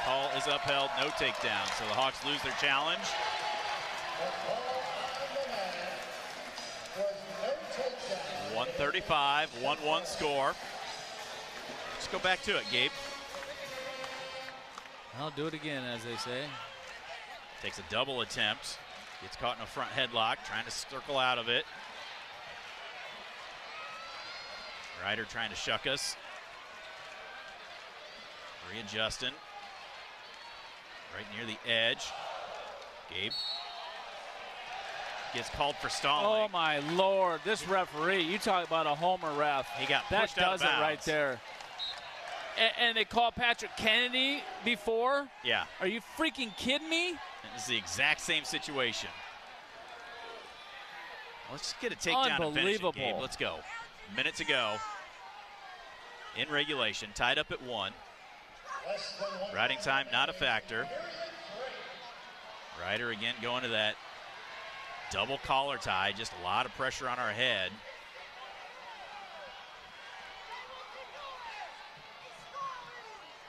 Call is upheld, no takedown. So the Hawks lose their challenge. 135, 1-1 score. Let's go back to it, Gabe. I'll do it again, as they say. Takes a double attempt. Gets caught in a front headlock, trying to circle out of it. Ryder trying to shuck us. Readjusting. Right near the edge. Gabe gets called for stalling. Oh my Lord, this referee, you talk about a homer ref. He got that pushed out of does bounds. it right there. And they called Patrick Kennedy before? Yeah. Are you freaking kidding me? It's the exact same situation. Let's just get a takedown and finish it, Gabe. Let's go. Minute to go. In regulation, tied up at 1. Riding time not a factor. Ryder again going to that double collar tie. Just a lot of pressure on our head.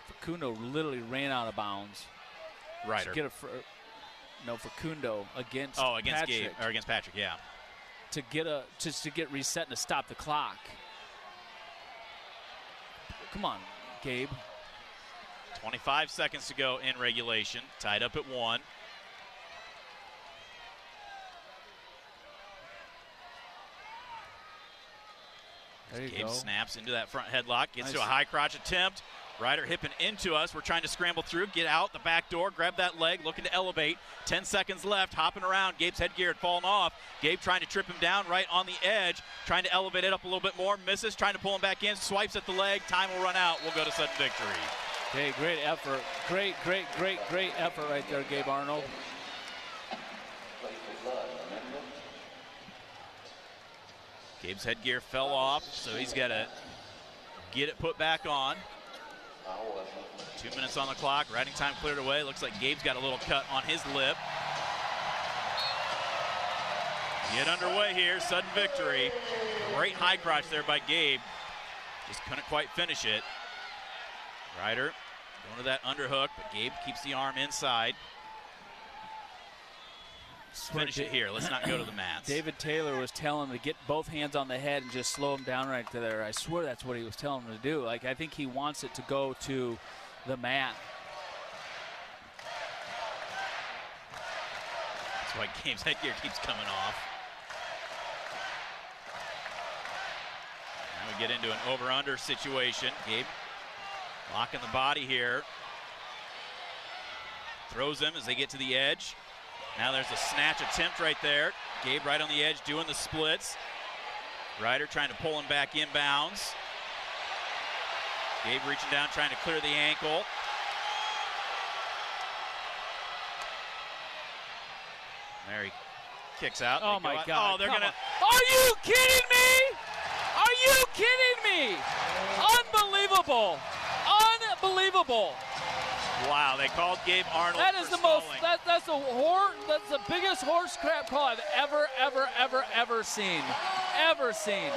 Facundo literally ran out of bounds. Ryder. Facundo against against Patrick. Gabe, or against Patrick, yeah. To get reset and to stop the clock. Come on, Gabe. 25 seconds to go in regulation. Tied up at 1. There you Gabe go. snaps into that front headlock. Gets Nice. to a high crotch attempt. Ryder hipping into us. We're trying to scramble through, get out the back door, grab that leg, looking to elevate. 10 seconds left, hopping around. Gabe's headgear had fallen off. Gabe trying to trip him down right on the edge, trying to elevate it up a little bit more. Misses, trying to pull him back in, swipes at the leg. Time will run out. We'll go to sudden victory. Okay, great effort. Great effort right there, Gabe Arnold. Gabe's headgear fell off, so he's got to get it put back on. 2 minutes on the clock. Riding time cleared away. Looks like Gabe's got a little cut on his lip. Get underway here. Sudden victory. Great high crotch there by Gabe. Just couldn't quite finish it. Ryder going to that underhook, but Gabe keeps the arm inside. Finish it here. Let's not go to the mats. David Taylor was telling him to get both hands on the head and just slow him down right there. I swear that's what he was telling him to do. Like, I think he wants it to go to the mat. That's why Gabe's headgear keeps coming off. Now we get into an over-under situation. Gabe locking the body here. Throws him as they get to the edge. Now there's a snatch attempt right there. Gabe right on the edge doing the splits. Ryder trying to pull him back inbounds. Gabe reaching down trying to clear the ankle. There he kicks out. Oh my God. Oh, they're gonna. Are you kidding me? Are you kidding me? Unbelievable. Unbelievable. Wow, they called Gabe Arnold. That is the most. That's the biggest horse crap call I've ever seen. Ever seen.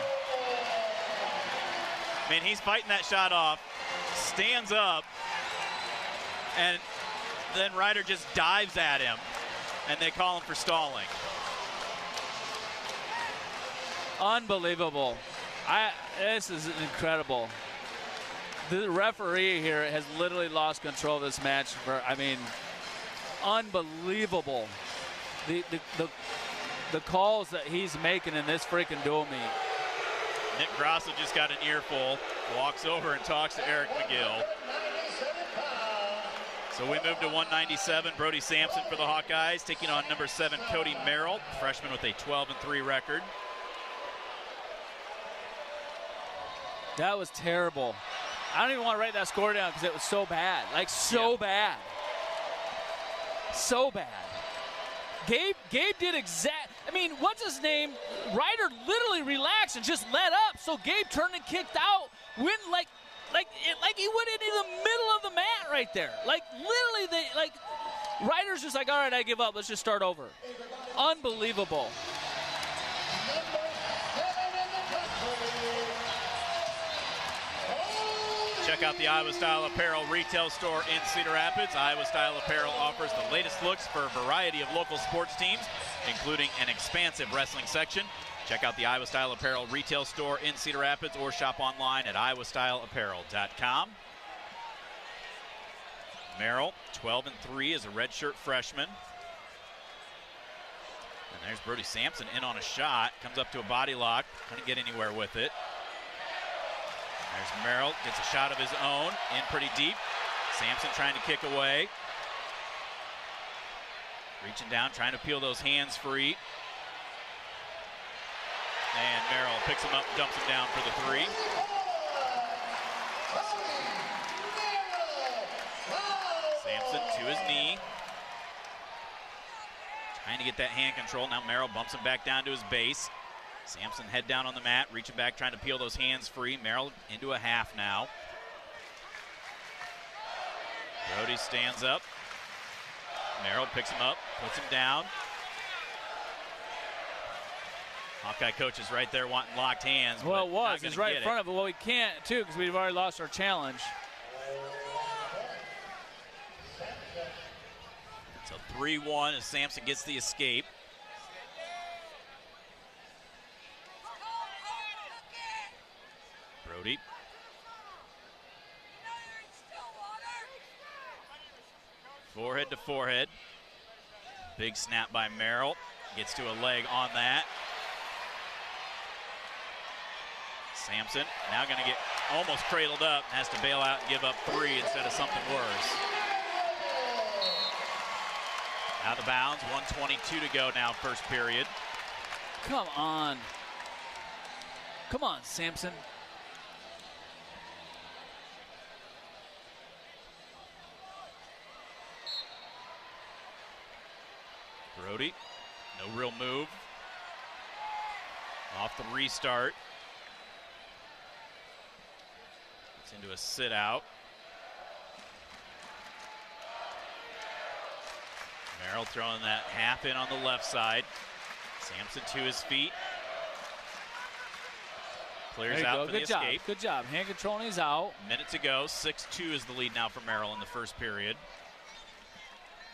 I mean, he's fighting that shot off, stands up, and then Ryder just dives at him, and they call him for stalling. Unbelievable. This is incredible. The referee here has literally lost control of this match. Unbelievable. The calls that he's making in this freaking duel meet. Nick Grosso just got an earful, walks over and talks to Eric McGill. So we move to 197. Brody Samson for the Hawkeyes, taking on number 7, Cody Merrill, freshman with a 12-3 record. That was terrible. I don't even want to write that score down because it was so bad. Like, so bad. So bad. Gabe did what's his name? Ryder literally relaxed and just let up. So Gabe turned and kicked out. Went like he went into the middle of the mat right there. Like, literally, Ryder's just like, all right, I give up. Let's just start over. Unbelievable. Check out the Iowa Style Apparel retail store in Cedar Rapids. Iowa Style Apparel offers the latest looks for a variety of local sports teams, including an expansive wrestling section. Check out the Iowa Style Apparel retail store in Cedar Rapids or shop online at iowastyleapparel.com. Merrill, 12-3 as a redshirt freshman. And there's Brody Samson in on a shot. Comes up to a body lock. Couldn't get anywhere with it. There's Merrill, gets a shot of his own, in pretty deep. Samson trying to kick away. Reaching down, trying to peel those hands free. And Merrill picks him up, dumps him down for the 3. Samson to his knee. Trying to get that hand control. Now Merrill bumps him back down to his base. Samson head down on the mat, reaching back, trying to peel those hands free. Merrill into a half now. Brody stands up. Merrill picks him up, puts him down. Hawkeye coach is right there wanting locked hands. Well, it was. He's right in front of it. Well, we can't, too, because we've already lost our challenge. So 3-1 as Samson gets the escape. Brody. Forehead to forehead. Big snap by Merrill. Gets to a leg on that. Samson now going to get almost cradled up, has to bail out and give up 3 instead of something worse. Out of bounds, 1:22 to go now, first period. Come on. Come on, Samson. Brody, no real move. Off the restart. It's into a sit out. Merrill throwing that half in on the left side. Samson to his feet. Clears out for the escape. Good job. Hand control, and he's out. Minute to go. 6-2 is the lead now for Merrill in the first period.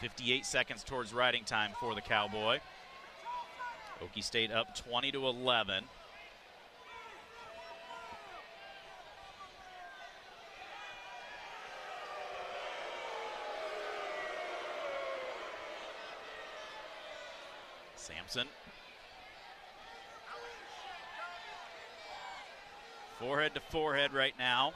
58 seconds towards riding time for the Cowboy. Hokie State up 20-11. Samson. Forehead to forehead right now.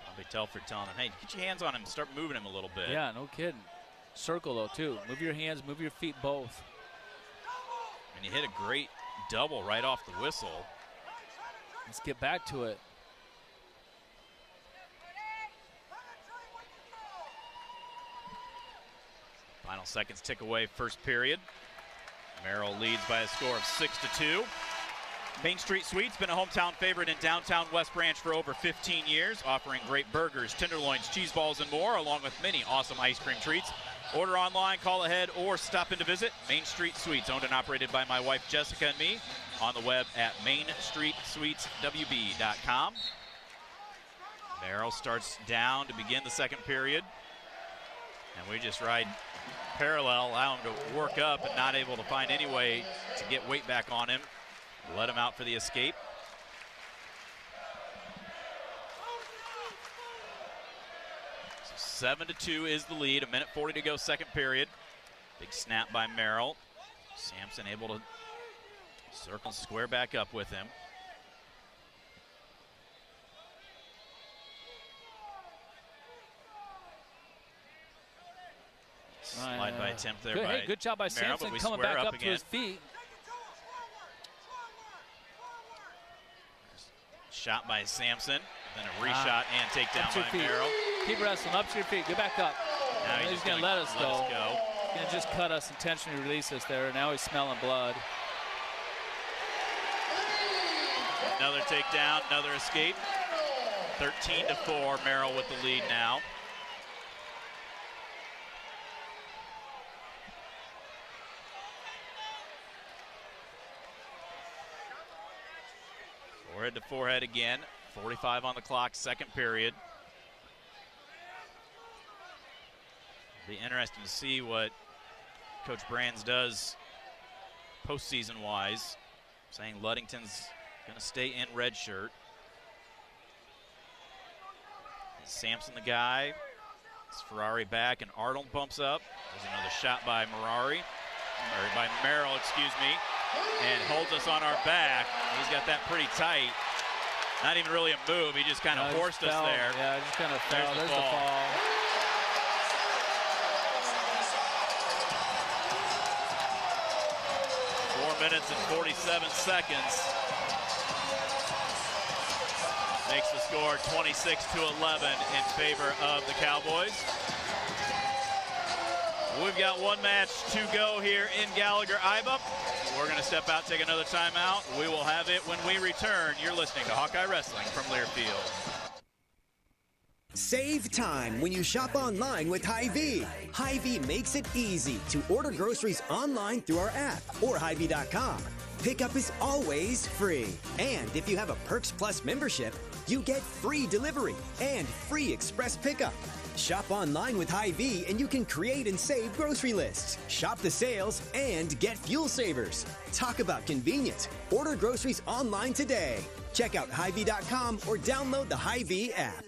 Probably Telford telling him, hey, get your hands on him, start moving him a little bit. Yeah, no kidding. Circle, though, too. Move your hands, move your feet both. And he hit a great double right off the whistle. Let's get back to it. Final seconds tick away, first period. Merrill leads by a score of 6-2. Main Street Suites been a hometown favorite in downtown West Branch for over 15 years, offering great burgers, tenderloins, cheese balls, and more, along with many awesome ice cream treats. Order online, call ahead, or stop in to visit. Main Street Suites, owned and operated by my wife Jessica and me, on the web at mainstreetsuiteswb.com. Merrill starts down to begin the second period, and we just ride parallel, allow him to work up, but not able to find any way to get weight back on him. Let him out for the escape. So 7-2 is the lead. 1:40 to go, second period. Big snap by Merrill. Samson able to circle, square back up with him. Slide by attempt there by good job by Merrill, Samson coming back up to his feet. Shot by Samson, then a reshot and takedown by Merrill. Keep wrestling, up to your feet, get back up. Now he's going to let us go. He's going to just cut us, intentionally release us there. Now he's smelling blood. Another takedown, another escape. 13-4, Merrill with the lead now. Forehead to forehead again. 45 on the clock, second period. It'll be interesting to see what Coach Brands does postseason-wise. Saying Ludington's going to stay in red shirt. Is Samson the guy? It's Ferrari back, and Arnold bumps up. There's another shot by Merrill, excuse me. And holds us on our back. He's got that pretty tight. Not even really a move. He just kind of forced us there. Yeah, just kind of fell. There's the fall. 4 minutes and 47 seconds. Makes the score 26-11 in favor of the Cowboys. We've got one match to go here in Gallagher-Iba. We're going to step out, take another timeout. We will have it when we return. You're listening to Hawkeye Wrestling from Learfield. Save time when you shop online with Hy-Vee. Hy-Vee makes it easy to order groceries online through our app or Hy-Vee.com. Pickup is always free. And if you have a Perks Plus membership, you get free delivery and free express pickup. Shop online with Hy-Vee and you can create and save grocery lists. Shop the sales and get fuel savers. Talk about convenience. Order groceries online today. Check out Hy-Vee.com or download the Hy-Vee app.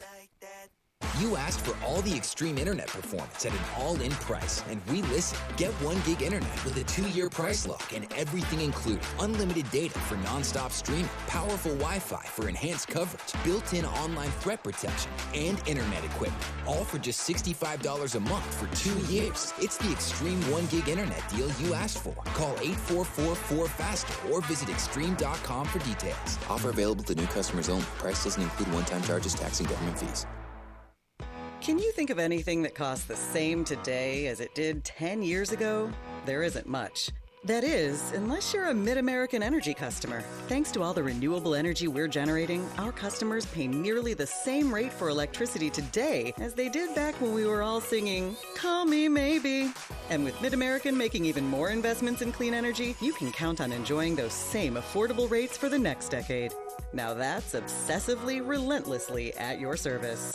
You asked for all the extreme internet performance at an all-in price, and we listen. Get 1 gig internet with a 2-year price lock and everything included. Unlimited data for non-stop streaming, powerful Wi-Fi for enhanced coverage, built-in online threat protection, and internet equipment. All for just $65 a month for 2 years. It's the extreme 1 gig internet deal you asked for. Call 844-4FASTER or visit extreme.com for details. Offer available to new customers only. Price doesn't include one-time charges, tax, and government fees. Can you think of anything that costs the same today as it did 10 years ago? There isn't much. That is, unless you're a Mid-American Energy customer. Thanks to all the renewable energy we're generating, our customers pay nearly the same rate for electricity today as they did back when we were all singing, "Call Me Maybe." And with Mid-American making even more investments in clean energy, you can count on enjoying those same affordable rates for the next decade. Now that's obsessively, relentlessly at your service.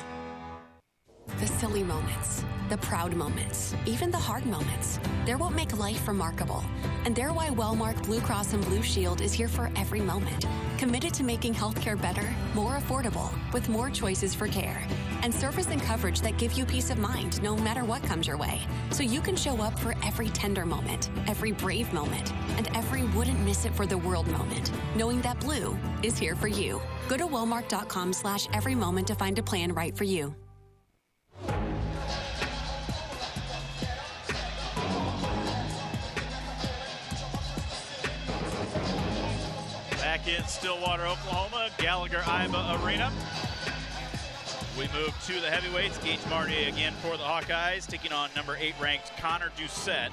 The silly moments, the proud moments, even the hard moments. They're what make life remarkable. And they're why Wellmark Blue Cross and Blue Shield is here for every moment. Committed to making healthcare better, more affordable, with more choices for care. And service and coverage that give you peace of mind no matter what comes your way. So you can show up for every tender moment, every brave moment, and every wouldn't miss it for the world moment, knowing that Blue is here for you. Go to wellmark.com/every moment to find a plan right for you. Back in Stillwater, Oklahoma, Gallagher Iba Arena. We move to the heavyweights. Gage Marty again for the Hawkeyes, taking on number 8 ranked Connor Ducet,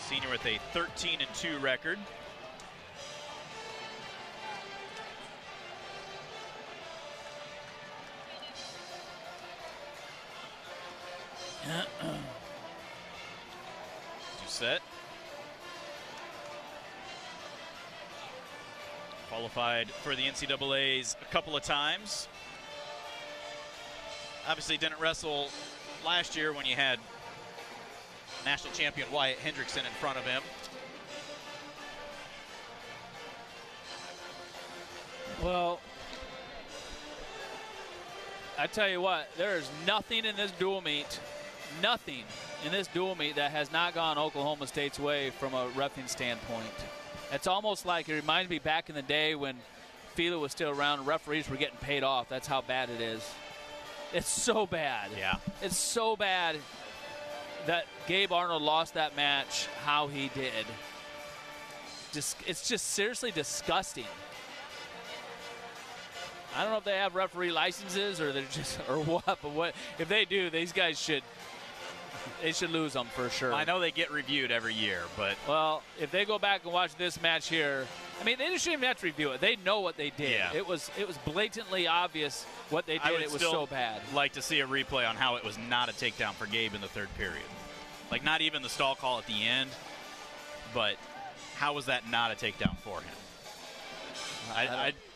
senior with a 13-2 record. Ducet qualified for the NCAAs a couple of times. Obviously didn't wrestle last year when you had national champion Wyatt Hendrickson in front of him. Well, I tell you what, there is nothing in this dual meet that has not gone Oklahoma State's way from a reffing standpoint. It's almost like it reminds me back in the day when Fila was still around and referees were getting paid off. That's how bad it is. It's so bad. Yeah. It's so bad that Gabe Arnold lost that match how he did. It's just seriously disgusting. I don't know if they have referee licenses or they're just or what, but what if they do, these guys should lose them for sure. I know they get reviewed every year, but well, if they go back and watch this match here, I mean, they just shouldn't even have to review it. They know what they did. Yeah. It was blatantly obvious what they did. It was so bad. Like to see a replay on how it was not a takedown for Gabe in the third period. Like not even the stall call at the end, but how was that not a takedown for him?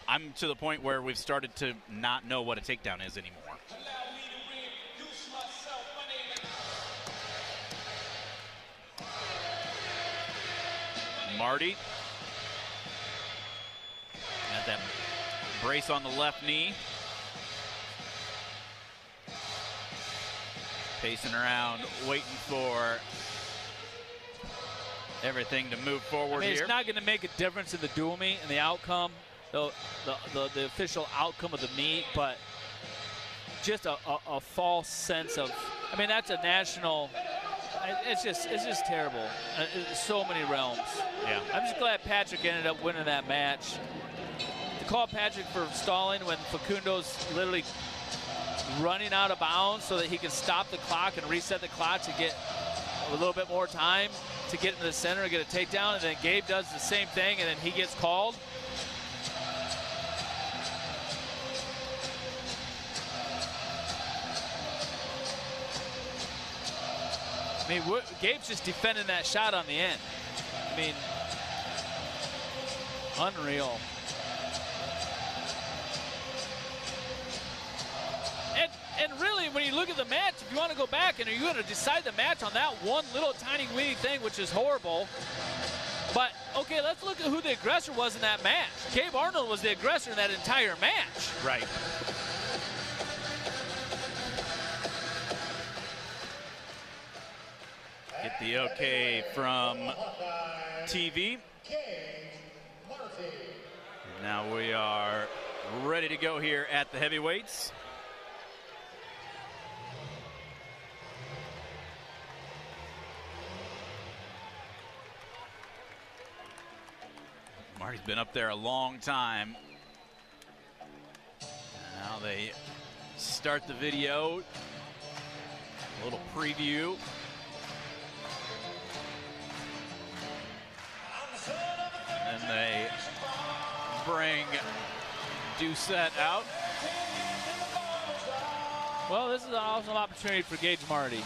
I'm to the point where we've started to not know what a takedown is anymore. Marty got that brace on the left knee. Pacing around, waiting for everything to move forward here. It's not going to make a difference in the dual meet and the outcome, the official outcome of the meet, but just a false sense of, I mean, that's a national. It's just terrible. So many realms. Yeah. I'm just glad Patrick ended up winning that match. To call Patrick for stalling when Facundo's literally running out of bounds so that he can stop the clock and reset the clock to get a little bit more time to get into the center and get a takedown, and then Gabe does the same thing and then he gets called. I mean, Gabe's just defending that shot on the end. I mean, unreal. And really, when you look at the match, if you want to go back and you're going to decide the match on that one little tiny weedy thing, which is horrible. But, okay, let's look at who the aggressor was in that match. Gabe Arnold was the aggressor in that entire match. Right. Get the okay from TV. Now we are ready to go here at the heavyweights. Marty's been up there a long time. Now they start the video. A little preview. And then they bring Ducet out. Well, this is an awesome opportunity for Gage Marty.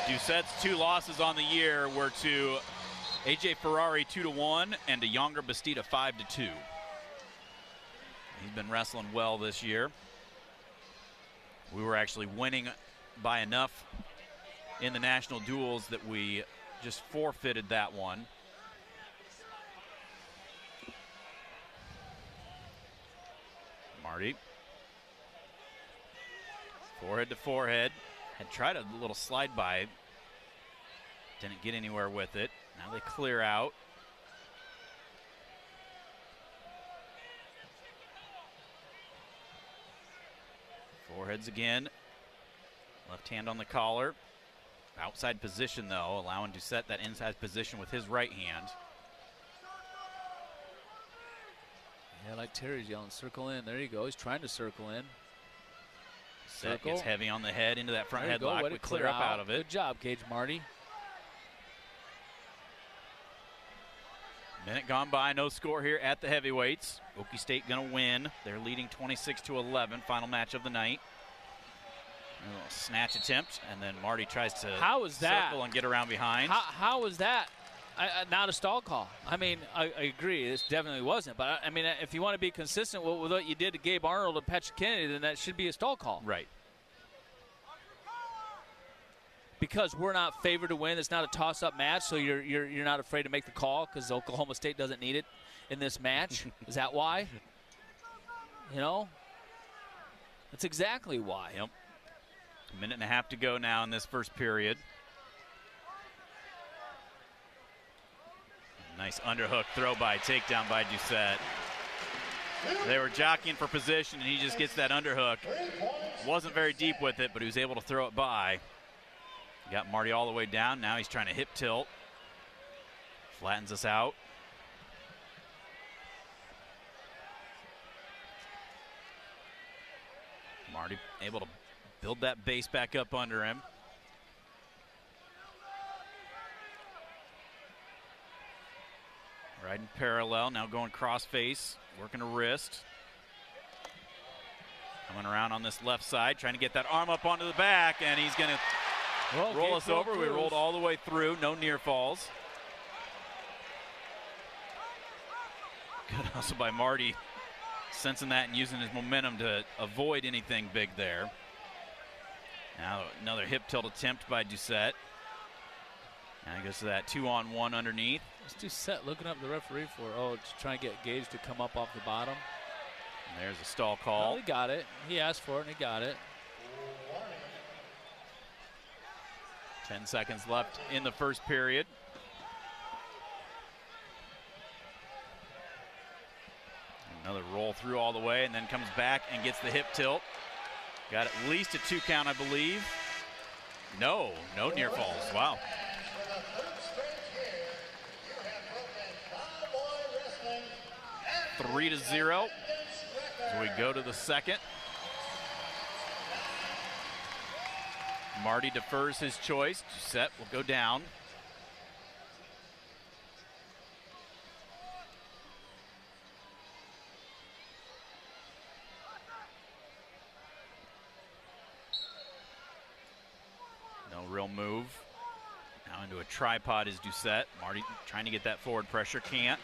Ducet's 2 losses on the year were to AJ Ferrari 2-1 and to Younger Bastida 5-2. He's been wrestling well this year. We were actually winning by enough in the national duels that we just forfeited that one. Marty. Forehead to forehead. Had tried a little slide by. Didn't get anywhere with it. Now they clear out. Foreheads again. Left hand on the collar. Outside position though, allowing Ducet that inside position with his right hand. Yeah, like Terry's yelling, circle in. There you go. He's trying to circle in. Ducet gets heavy on the head into that front headlock. We clear up out of it. Good job, Gage Marty. Minute gone by, no score here at the heavyweights. Okie State gonna win. They're leading 26-11, final match of the night. A little snatch attempt, and then Marty tries to circle and get around behind. How was that not a stall call? I mean, I agree, this definitely wasn't. But, I mean, if you want to be consistent with what you did to Gabe Arnold and Patrick Kennedy, then that should be a stall call. Right. Because we're not favored to win. It's not a toss-up match, so you're not afraid to make the call because Oklahoma State doesn't need it in this match. Is that why? You know? That's exactly why. Yep. A minute and a half to go now in this first period. Nice underhook throw by, takedown by Ducet. They were jockeying for position, and he just gets that underhook. Wasn't very deep with it, but he was able to throw it by. Got Marty all the way down. Now he's trying to hip tilt. Flattens us out. Marty able to build that base back up under him. Riding parallel, now going cross face, working a wrist. Coming around on this left side, trying to get that arm up onto the back, and he's going to roll us over. We rolled all the way through, no near falls. Good hustle by Marty, sensing that and using his momentum to avoid anything big there. Now another hip tilt attempt by Ducet. Now he goes to that 2-on-1 underneath. It's Ducet looking up the referee for, to try and get Gage to come up off the bottom. And there's a stall call. Well, he got it. He asked for it and he got it. 10 seconds left in the first period. Another roll through all the way and then comes back and gets the hip tilt. Got at least a 2 count, I believe. No near falls. Wow. Three to 0 as we go to the second. Marty defers his choice. Ducet will go down. No real move. Now into a tripod is Ducet. Marty trying to get that forward pressure, can't.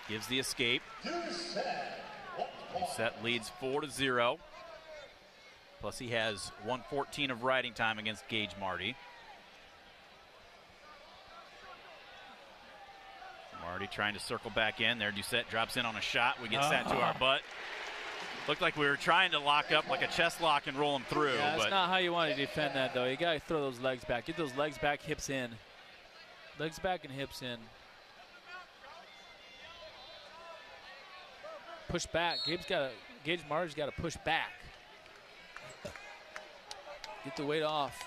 Gives the escape. Ducet leads 4-0. Plus he has 1:14 of riding time against Gage Marty. Marty trying to circle back in there. Ducet drops in on a shot. We get sent to our butt. Looked like we were trying to lock up like a chest lock and roll him through. Yeah, that's not how you want to defend that, though. You got to throw those legs back. Get those legs back, hips in. Legs back and hips in. Push back. Gage Marty's got to push back. Get the weight off.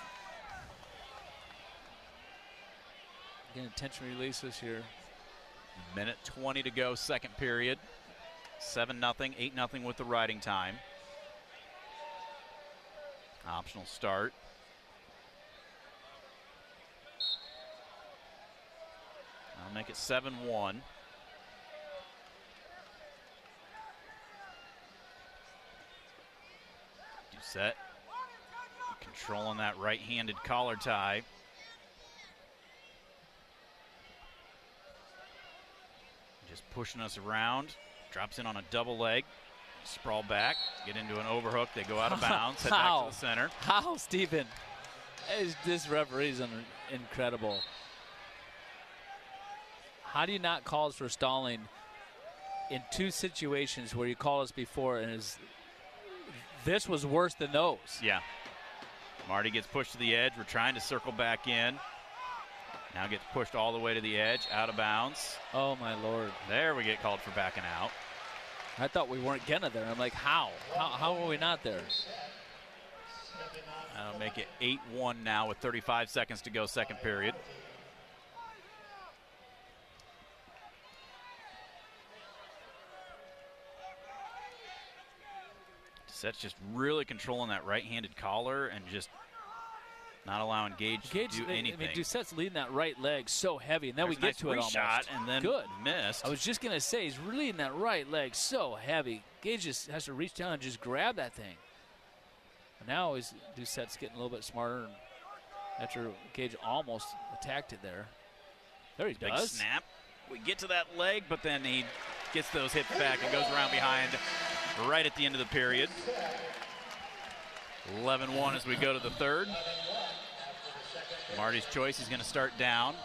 Getting tension releases here. Minute 20 to go, second period. 7-0, 8-0 with the riding time. Optional start. I'll make it 7-1. Ducet controlling that right-handed collar tie. Just pushing us around. Drops in on a double leg. Sprawl back. Get into an overhook. They go out of bounds. Head back to the center. How, Stephen? This referee's incredible. How do you not call us for stalling in two situations where you called us before and this was worse than those? Yeah. Marty gets pushed to the edge. We're trying to circle back in. Now gets pushed all the way to the edge, out of bounds. Oh, my Lord. There we get called for backing out. I thought we weren't gonna there. I'm like, how? How are we not there? That'll make it 8-1 now with 35 seconds to go, second period. Ducet's just really controlling that right-handed collar and just not allowing Gage to do anything. I mean, Ducet's leading that right leg so heavy, and then we get nice to it almost. Shot and then good. Missed. I was just gonna say he's leading that right leg so heavy. Gage just has to reach down and just grab that thing. And now Ducet's getting a little bit smarter after Gage almost attacked it there. There he Big does. Snap. We get to that leg, but then he gets those hips back and goes around behind right at the end of the period. 11-1 as we go to the third. Marty's choice, he's going to start down.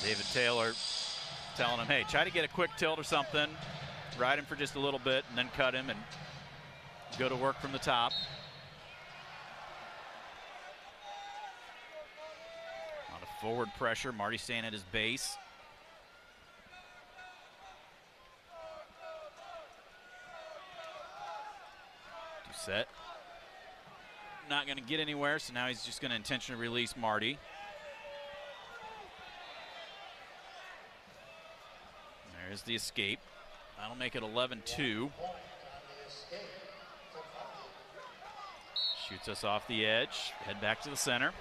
David Taylor telling him, hey, try to get a quick tilt or something. Ride him for just a little bit and then cut him and go to work from the top. A lot of forward pressure. Marty staying at his base. Ducet not going to get anywhere, so now he's just going to intentionally release Marty. There's the escape. That'll make it 11-2. Shoots us off the edge. Head back to the center.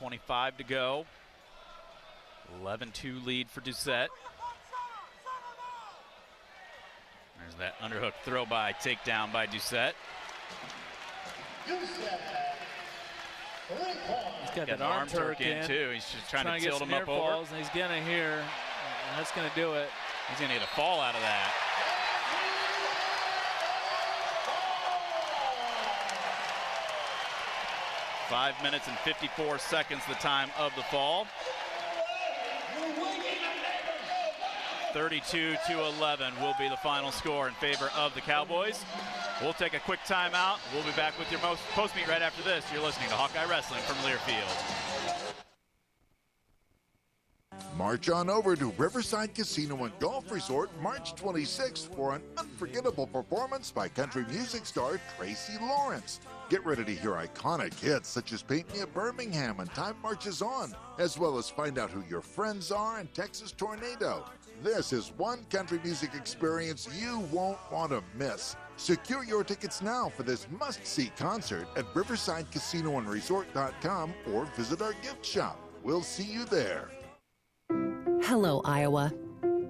.125 to go. 11-2 lead for Ducet. There's that underhook throw by, takedown by Ducet. He's got that arm Turk in too. He's just trying to tilt him up over. And he's gonna hear, and that's gonna do it. He's gonna get a fall out of that. Five minutes and 54 seconds, the time of the fall. 32-11 will be the final score in favor of the Cowboys. We'll take a quick timeout. We'll be back with your post-meet right after this. You're listening to Hawkeye Wrestling from Learfield. March on over to Riverside Casino and Golf Resort March 26th for an unforgettable performance by country music star Tracy Lawrence. Get ready to hear iconic hits such as Paint Me a Birmingham and Time Marches On, as well as find out who your friends are and Texas Tornado. This is one country music experience you won't want to miss. Secure your tickets now for this must-see concert at riversidecasinoandresort.com or visit our gift shop. We'll see you there. Hello, Iowa.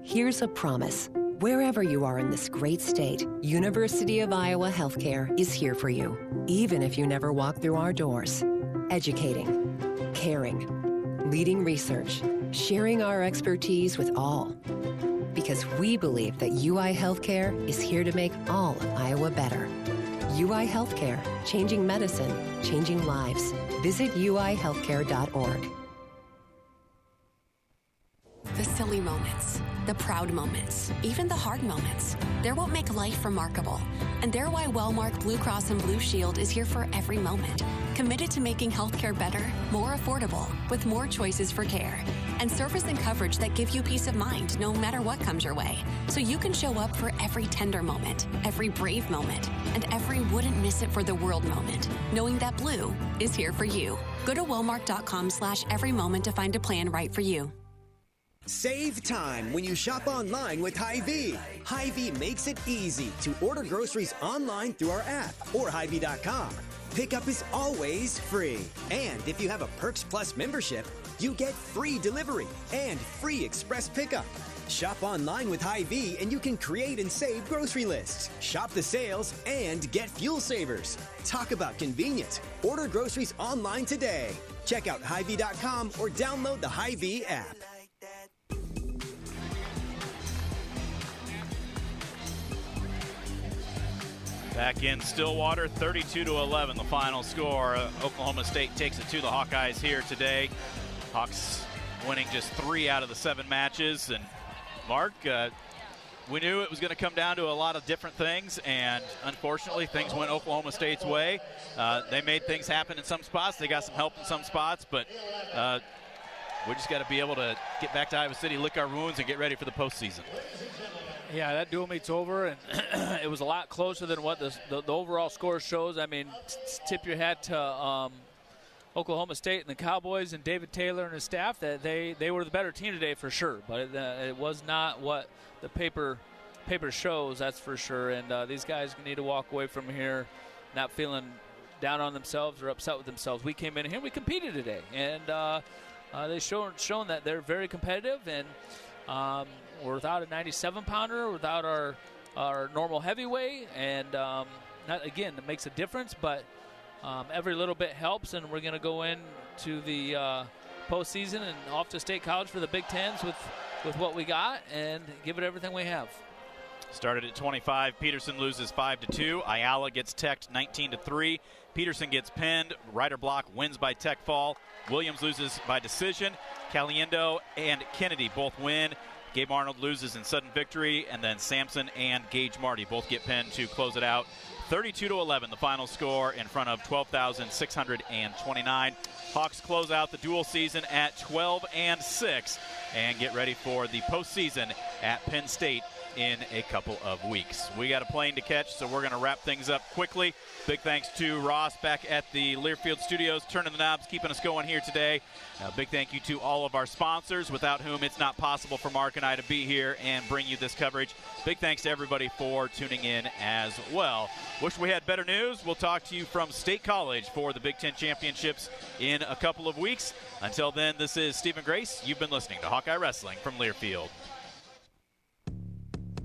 Here's a promise. Wherever you are in this great state, University of Iowa Healthcare is here for you, even if you never walk through our doors. Educating, caring, leading research, sharing our expertise with all. Because we believe that UI Healthcare is here to make all of Iowa better. UI Healthcare, changing medicine, changing lives. Visit uihealthcare.org. The silly moments, the proud moments, even the hard moments. They're what make life remarkable. And they're why Wellmark Blue Cross and Blue Shield is here for every moment. Committed to making healthcare better, more affordable, with more choices for care. And service and coverage that give you peace of mind no matter what comes your way. So you can show up for every tender moment, every brave moment, and every wouldn't miss it for the world moment. Knowing that Blue is here for you. Go to wellmark.com/every moment to find a plan right for you. Save time when you shop online with Hy-Vee. Hy-Vee makes it easy to order groceries online through our app or Hy-Vee.com. Pickup is always free. And if you have a Perks Plus membership, you get free delivery and free express pickup. Shop online with Hy-Vee and you can create and save grocery lists. Shop the sales and get fuel savers. Talk about convenient. Order groceries online today. Check out Hy-Vee.com or download the Hy-Vee app. Back in Stillwater, 32-11, the final score. Oklahoma State takes it to the Hawkeyes here today. Hawks winning just 3 out of the 7 matches. And Mark, we knew it was going to come down to a lot of different things, and unfortunately things went Oklahoma State's way. They made things happen in some spots. They got some help in some spots, but we just got to be able to get back to Iowa City, lick our wounds, and get ready for the postseason. Yeah, that dual meet's over, and it was a lot closer than what the overall score shows. I mean, tip your hat to Oklahoma State and the Cowboys and David Taylor and his staff. That they were the better team today for sure, but it was not what the paper shows, that's for sure. And these guys need to walk away from here not feeling down on themselves or upset with themselves. We came in here, we competed today, and they've shown that they're very competitive, and we're without a 97-pounder, without our normal heavyweight, and again, it makes a difference, but every little bit helps, and we're going to go into the postseason and off to State College for the Big Tens with what we got and give it everything we have. Started at 25. Peterson loses 5-2. Ayala gets teched 19-3. Peterson gets pinned. Ryder block wins by tech fall. Williams loses by decision. Caliendo and Kennedy both win. Gabe Arnold loses in sudden victory, and then Samson and Gage Marty both get pinned to close it out. 32-11, the final score in front of 12,629. Hawks close out the dual season at 12-6 and get ready for the postseason at Penn State in a couple of weeks. We got a plane to catch, so we're going to wrap things up quickly. Big thanks to Ross back at the Learfield Studios, turning the knobs, keeping us going here today. Big thank you to all of our sponsors, without whom it's not possible for Mark and I to be here and bring you this coverage. Big thanks to everybody for tuning in as well. Wish we had better news. We'll talk to you from State College for the Big Ten Championships in a couple of weeks. Until then, this is Stephen Grace. You've been listening to Hawkeye Wrestling from Learfield.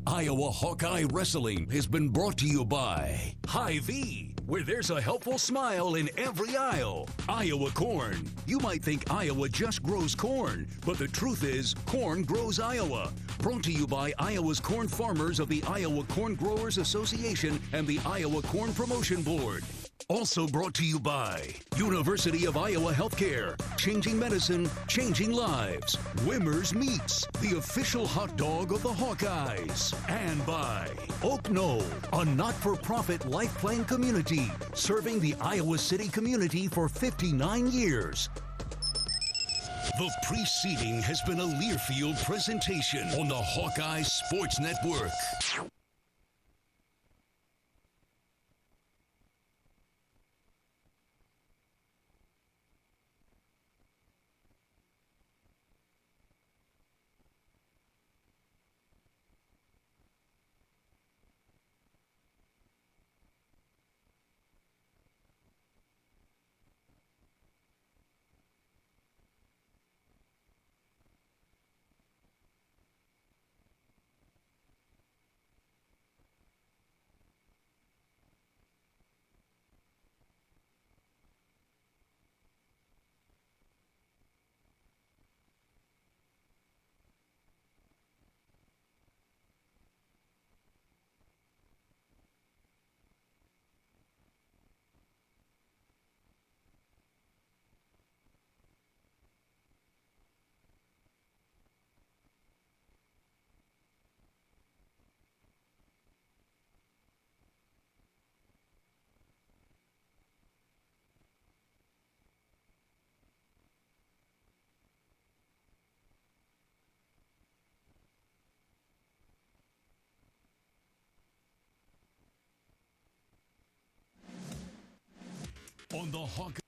Iowa Hawkeye Wrestling has been brought to you by Hy-Vee, where there's a helpful smile in every aisle. Iowa Corn. You might think Iowa just grows corn, but the truth is corn grows Iowa. Brought to you by Iowa's corn farmers of the Iowa Corn Growers Association and the Iowa Corn Promotion Board. Also brought to you by University of Iowa Healthcare, changing medicine, changing lives. Wimmer's Meats, the official hot dog of the Hawkeyes. And by Oak Knoll, a not-for-profit life plan community, serving the Iowa City community for 59 years. The preceding has been a Learfield presentation on the Hawkeye Sports Network. on the Hawkeye.